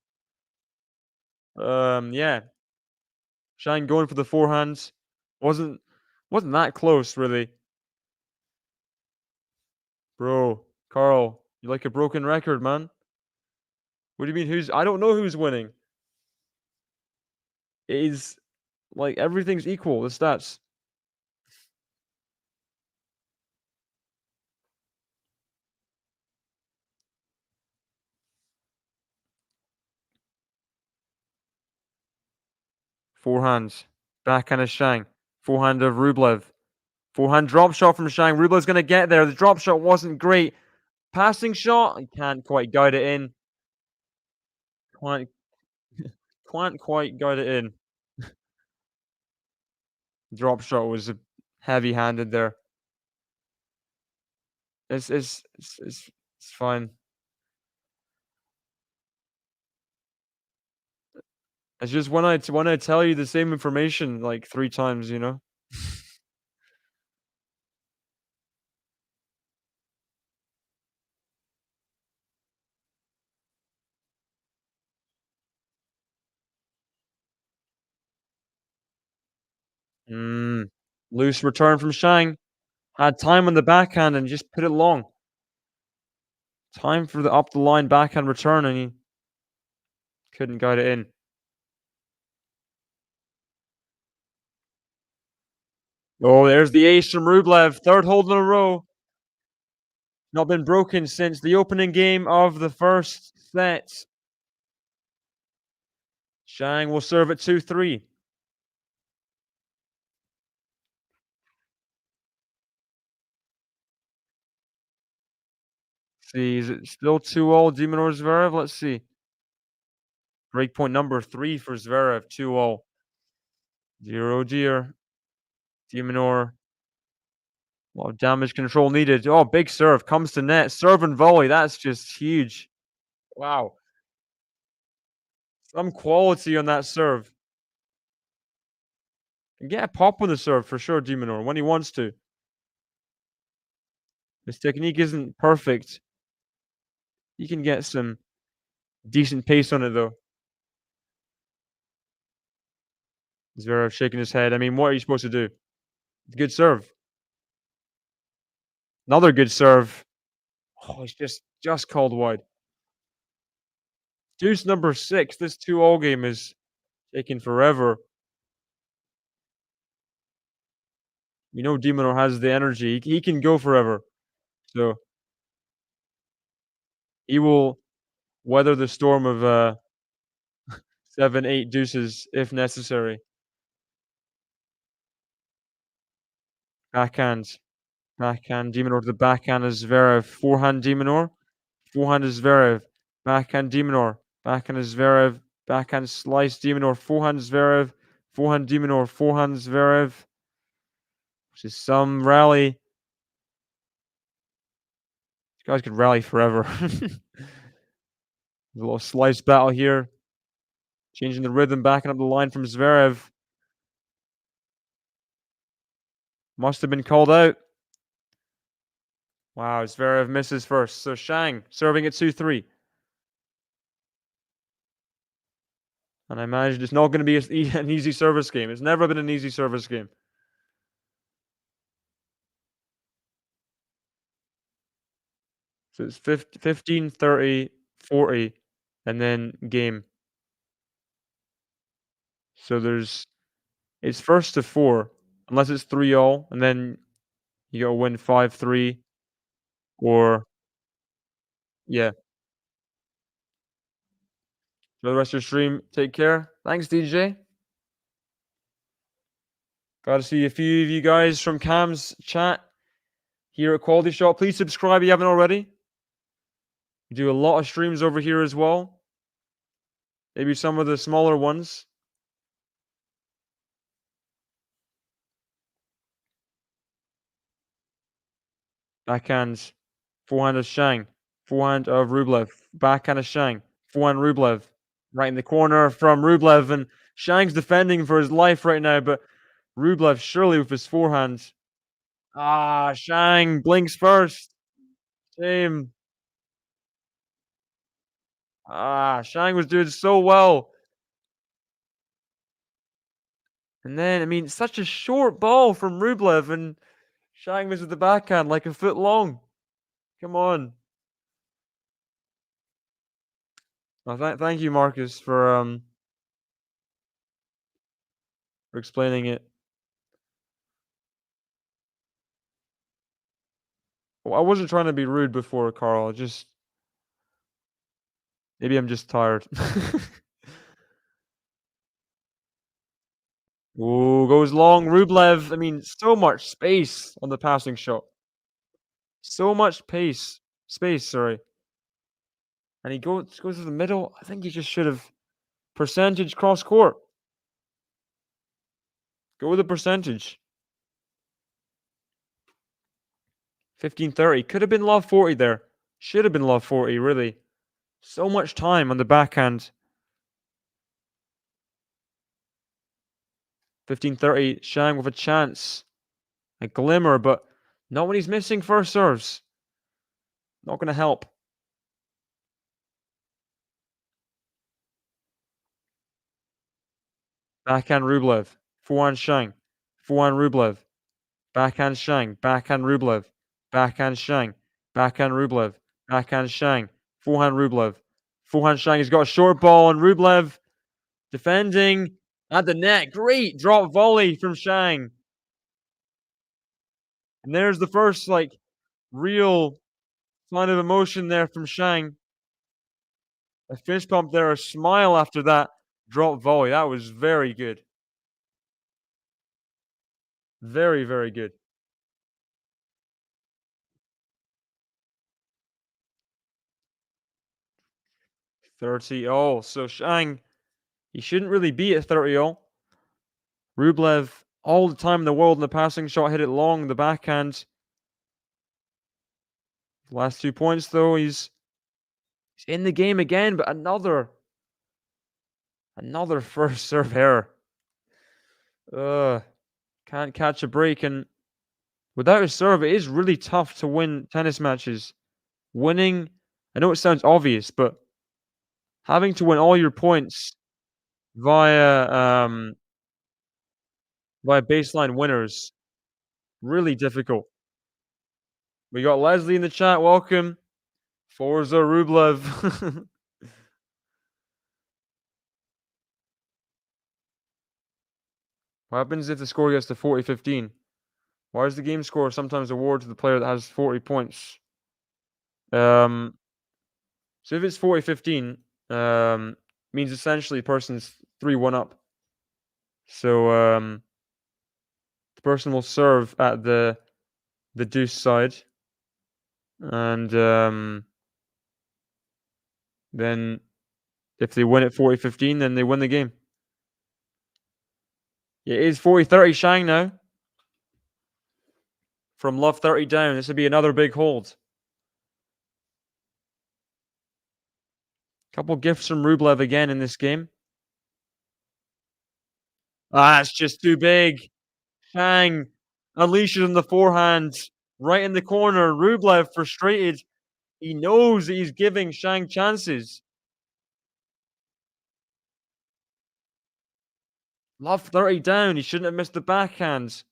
Yeah. Shang going for the forehands. Wasn't wasn't that close, really. Bro, Carl, you like a broken record, man. What do you mean who's I don't know who's winning. It is like everything's equal, the stats. Forehands. Backhand of Shang. Forehand of Rublev. Forehand drop shot from Shang. Rublev's gonna get there. The drop shot wasn't great. Passing shot, he can't quite guide it in. Can't can't quite guide it in. Drop shot was heavy-handed there. It's fine. It's just when I tell you the same information like 3 times, you know? Mm. Loose return from Shang. Had time on the backhand and just put it long. Time for the up the line backhand return, and he couldn't guide it in. Oh, there's the ace from Rublev. Third hold in a row. Not been broken since the opening game of the first set. Shang will serve at 2-3. See, is it still 2-all Dimonor Zverev? Let's see. Breakpoint number 3 for Zverev, 2-all. Dear, oh dear. Dimonor. A lot of damage control needed. Oh, big serve. Comes to net. Serve and volley. That's just huge. Wow. Some quality on that serve. Can get a pop on the serve for sure, Dimonor, when he wants to. His technique isn't perfect. He can get some decent pace on it, though. Zverev shaking his head. I mean, what are you supposed to do? Good serve. Another good serve. Oh, he's just called wide. Deuce number 6. This 2-all game is taking forever. You know Dimonor has the energy. He can go forever. So he will weather the storm of 7, 8 deuces if necessary. Backhand. Backhand Dimonor to the backhand is Zverev. Forehand Dimonor. Forehand is Zverev. Backhand Dimonor. Backhand is Zverev. Backhand slice Dimonor. Forehand Zverev. Forehand Dimonor. Forehand Zverev. Which is some rally. These guys could rally forever. There's a little slice battle here. Changing the rhythm, backing up the line from Zverev. Must have been called out. Wow, Zverev misses first. So Shang serving at 2-3. And I imagine it's not going to be an easy service game. It's never been an easy service game. So it's 15, 30, 40, and then game. So it's first to 4, unless it's 3-all, and then you gotta win 5-3 or yeah. Enjoy the rest of your stream. Take care. Thanks, DJ. Glad to see a few of you guys from Cam's chat here at QualityShot. Please subscribe if you haven't already. We do a lot of streams over here as well. Maybe some of the smaller ones. Backhand. Forehand of Shang. Forehand of Rublev. Backhand of Shang. Forehand Rublev. Right in the corner from Rublev. And Shang's defending for his life right now, but Rublev surely with his forehand. Ah, Shang blinks first. Shame. Ah, Shang was doing so well. And then, I mean, such a short ball from Rublev, and Shang misses the backhand like a foot long. Come on. Oh, thank you, Marcus, for explaining it. Well, I wasn't trying to be rude before, Carl. Just maybe I'm just tired. Ooh, goes long. Rublev. I mean, so much space on the passing shot. So much space. Sorry. And he goes to the middle. I think he just should have percentage cross court. Go with the percentage. 15-30. Could have been love 40 there. Should have been love 40, really. So much time on the backhand. 15-30. Shang with a chance. A glimmer, but not when he's missing first serves. Not going to help. Backhand Rublev. Forehand Shang. Forehand Rublev. Backhand Shang. Backhand Rublev. Backhand Shang. Backhand Rublev. Backhand Shang. Forehand Rublev. Forehand Shang. He's got a short ball, and Rublev defending at the net. Great drop volley from Shang. And there's the first, like, real sign of emotion there from Shang. A fist pump there, a smile after that drop volley. That was very good. Very, very good. 30-all. So Shang, he shouldn't really be at 30-all. Rublev, all the time in the world in the passing shot, hit it long, the backhand. Last 2 points, though, he's in the game again, but another first serve error. Can't catch a break, and without a serve, it is really tough to win tennis matches. Winning, I know it sounds obvious, but having to win all your points via baseline winners, really difficult. We got Leslie in the chat. Welcome. Forza Rublev. What happens if the score gets to 40-15? Why is the game score sometimes awarded to the player that has 40 points? So if it's 40-15, means essentially the person's 3-1 up. So the person will serve at the deuce side, and then if they win at 40-15, then they win the game. It is 40-30 Shang now. From love 30 down, this would be another big hold. Couple gifts from Rublev again in this game. Ah, it's just too big. Shang unleashes on the forehand, right in the corner. Rublev frustrated. He knows that he's giving Shang chances. Love 30 down. He shouldn't have missed the backhand.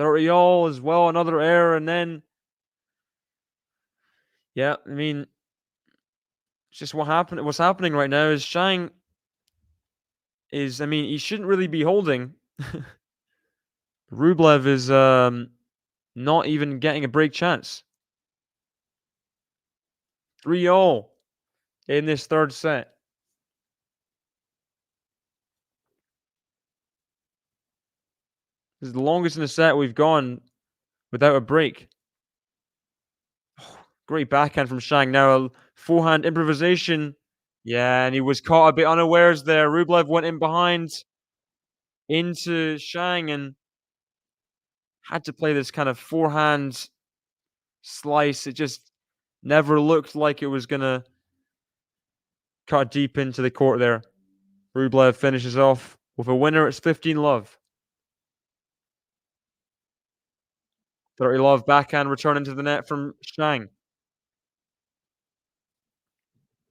30-all as well, another error, and then yeah, I mean, it's just what happened. What's happening right now is Shang is, I mean, he shouldn't really be holding. Rublev is not even getting a break chance. 3-all in this third set. This is the longest in a set we've gone without a break. Great backhand from Shang. Now a forehand improvisation. Yeah, and he was caught a bit unawares there. Rublev went in behind into Shang and had to play this kind of forehand slice. It just never looked like it was gonna cut deep into the court there. Rublev finishes off with a winner. It's 15-love. 30-love backhand return into the net from Shang.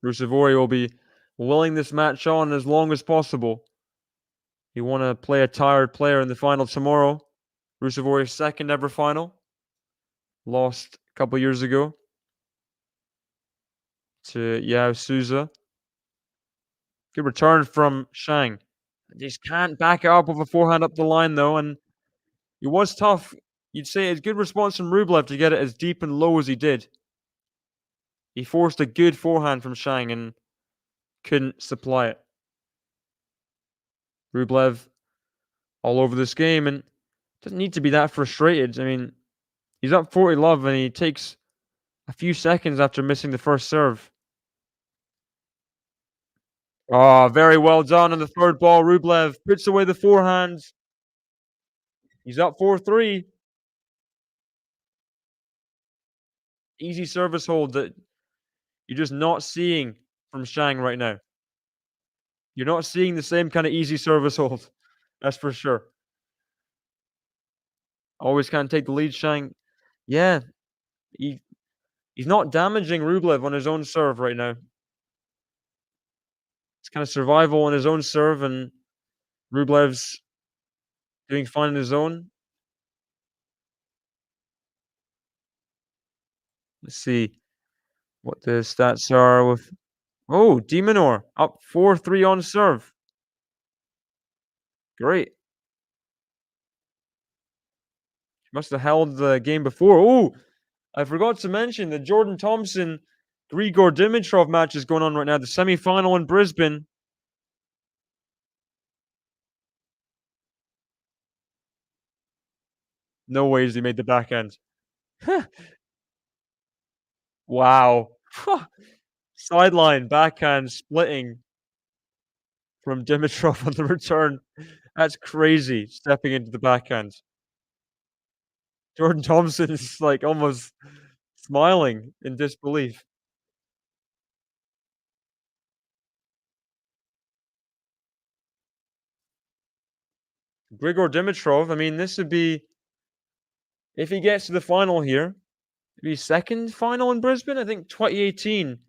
Rusevori will be willing this match on as long as possible. You want to play a tired player in the final tomorrow. Rusevori's second ever final. Lost a couple years ago to Yao Souza. Good return from Shang. Just can't back it up with a forehand up the line, though, and it was tough. You'd say it's good response from Rublev to get it as deep and low as he did. He forced a good forehand from Shang and couldn't supply it. Rublev all over this game and doesn't need to be that frustrated. I mean, he's up 40-love and he takes a few seconds after missing the first serve. Oh, very well done on the third ball. Rublev puts away the forehand. He's up 4-3. Easy service hold that you're just not seeing from Shang right now. You're not seeing the same kind of easy service hold. That's for sure. Always can't take the lead, Shang. Yeah, he's not damaging Rublev on his own serve right now. It's kind of survival on his own serve, and Rublev's doing fine on his own. Let's see what the stats are with. Oh, Demonor up 4-3 on serve. Great. Must have held the game before. Oh, I forgot to mention the Jordan Thompson Grigor Dimitrov match is going on right now. The semi-final in Brisbane. No ways he made the backhand. Wow. Sideline backhand splitting from Dimitrov on the return. That's crazy, stepping into the backhand. Jordan Thompson is, like, almost smiling in disbelief. Grigor Dimitrov, I mean, this would be if he gets to the final here, it'd be second final in Brisbane. I think 2018,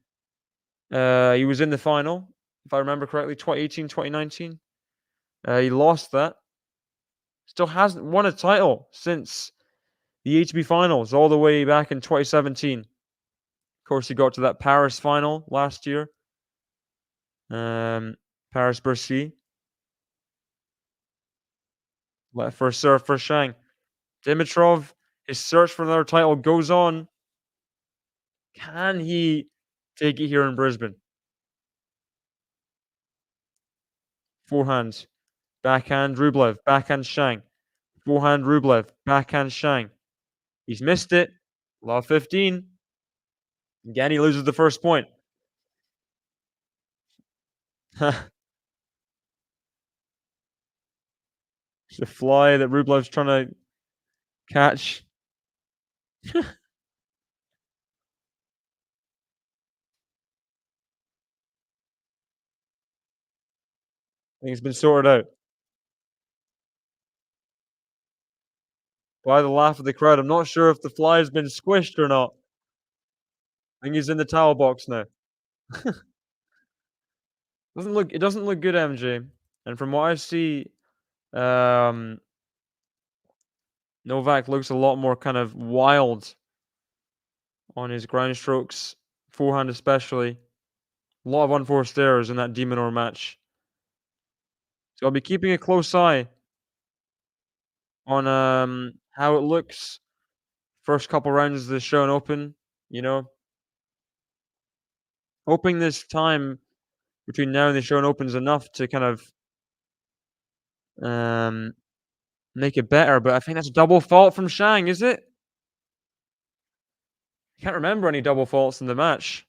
he was in the final, if I remember correctly, 2018, 2019. He lost that. Still hasn't won a title since the ATP finals all the way back in 2017. Of course, he got to that Paris final last year. Paris-Bercy. Let first serve for Shang. Dimitrov, his search for another title goes on. Can he take it here in Brisbane? Forehand. Backhand Rublev. Backhand Shang. Forehand Rublev. Backhand Shang. He's missed it. Love 15. Again, he loses the first point. The fly that Rublev's trying to catch. I think it's been sorted out. By the laugh of the crowd, I'm not sure if the fly has been squished or not. I think he's in the towel box now. It doesn't look good, MJ. And from what I see, Novak looks a lot more kind of wild on his ground strokes, forehand especially. A lot of unforced errors in that Demonor match. So I'll be keeping a close eye on how it looks first couple rounds of the Australian Open, you know. Hoping this time between now and the Australian Open is enough to kind of make it better, but I think that's a double fault from Shang, is it? Can't remember any double faults in the match.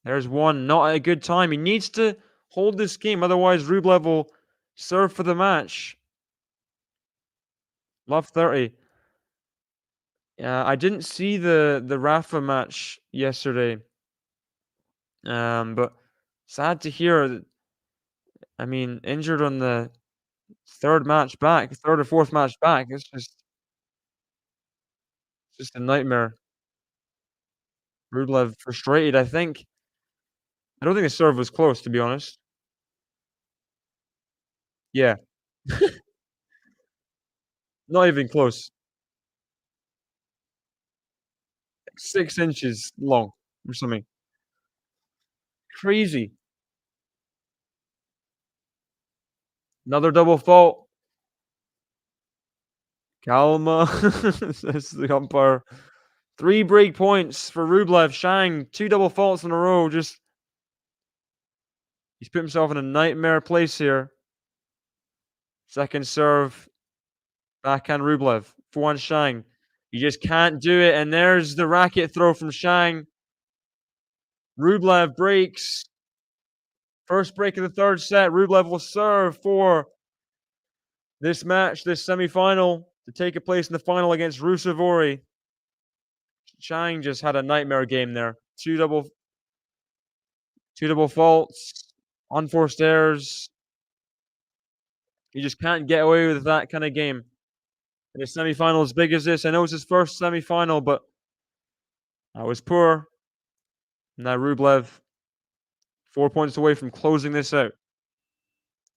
There's one, not at a good time. He needs to hold this game, otherwise Rublev will serve for the match. Love 30. I didn't see the Rafa match yesterday. But sad to hear that, I mean, injured on the third or fourth match back. It's just a nightmare. Rublev frustrated, I think. I don't think the serve was close, to be honest. Yeah, not even close. 6 inches long or something. Crazy. Another double fault. Calma, says the umpire. 3 break points for Rublev. Shang, 2 double faults in a row. Just he's put himself in a nightmare place here. Second serve, backhand Rublev. Forehand Shang. He just can't do it. And there's the racket throw from Shang. Rublev breaks. First break of the third set. Rublev will serve for this match, this semi-final, to take a place in the final against Rusevori. Shang just had a nightmare game there. Two double faults, unforced errors. You just can't get away with that kind of game in a semi-final as big as this. I know it's his first semi-final, but I was poor. Now Rublev 4 points away from closing this out.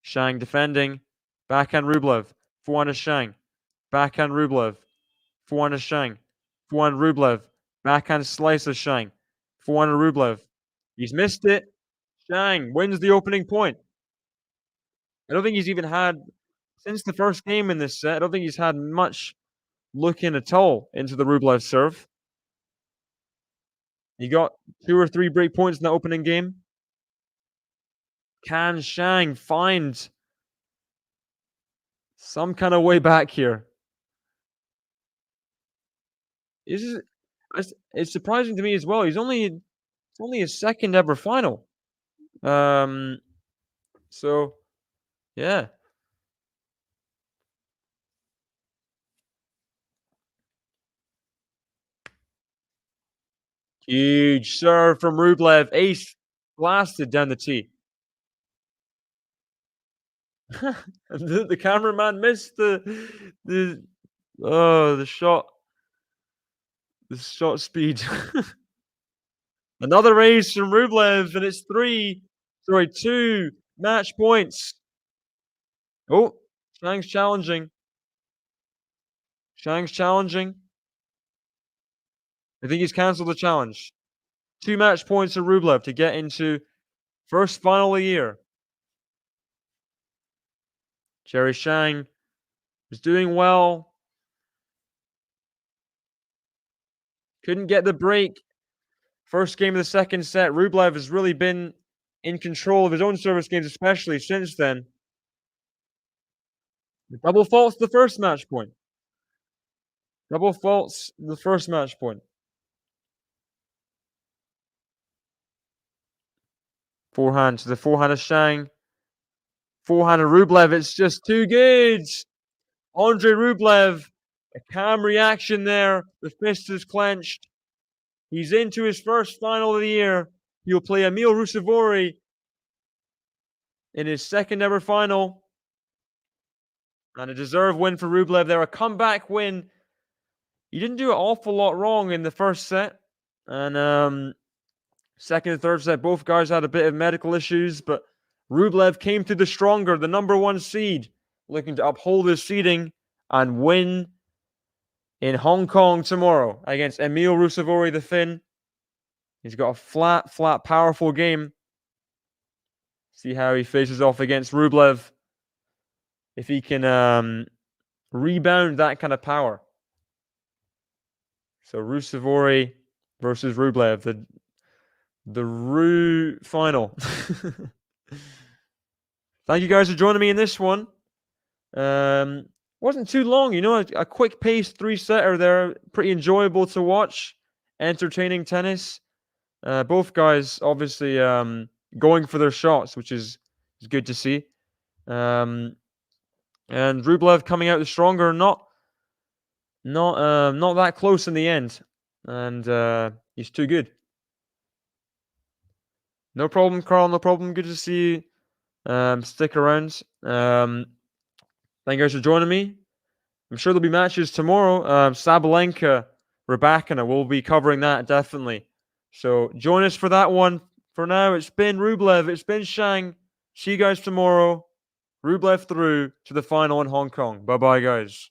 Shang defending. Backhand Rublev. Forehand is Shang. Backhand Rublev. Forehand is Shang. Forehand Rublev. Backhand slice of Shang. Forehand Rublev. He's missed it. Shang wins the opening point. I don't think he's even had, since the first game in this set, I don't think he's had much look in at all into the Rublev serve. He got 2 or 3 break points in the opening game. Can Shang find some kind of way back here? It's surprising to me as well. It's only his second ever final. So yeah. Huge serve from Rublev. Ace blasted down the tee. The cameraman missed the the shot. The shot speed. Another ace from Rublev, and it's 2 match points. Oh, Shang's challenging. Shang's challenging. I think he's cancelled the challenge. 2 match points for Rublev to get into first final of the year. Jerry Shang was doing well. Couldn't get the break. First game of the second set. Rublev has really been in control of his own service games, especially since then. Double faults the first match point. Double faults the first match point. Forehand to the forehand of Shang. Forehand of Rublev. It's just too good. Andrey Rublev. A calm reaction there. The fist is clenched. He's into his first final of the year. He'll play Emil Rusevori in his second ever final. And a deserved win for Rublev there. A comeback win. He didn't do an awful lot wrong in the first set. And second and third set, both guys had a bit of medical issues. But Rublev came to the stronger, the number 1 seed, looking to uphold his seeding and win in Hong Kong tomorrow against Emil Rusevori, the Finn. He's got a flat, powerful game. See how he faces off against Rublev. If he can rebound that kind of power. So Rusevori versus Rublev, the Ru final. Thank you guys for joining me in this one. Wasn't too long, you know, a quick pace 3-setter there. Pretty enjoyable to watch. Entertaining tennis. Both guys obviously going for their shots, which is good to see. And Rublev coming out the stronger, not that close in the end, and he's too good. No problem, Carl. No problem. Good to see you. Stick around. Thank you guys for joining me. I'm sure there'll be matches tomorrow. Sabalenka, Rybakina. We'll be covering that definitely. So join us for that one. For now, it's been Rublev. It's been Shang. See you guys tomorrow. Rublev through to the final in Hong Kong. Bye bye, guys.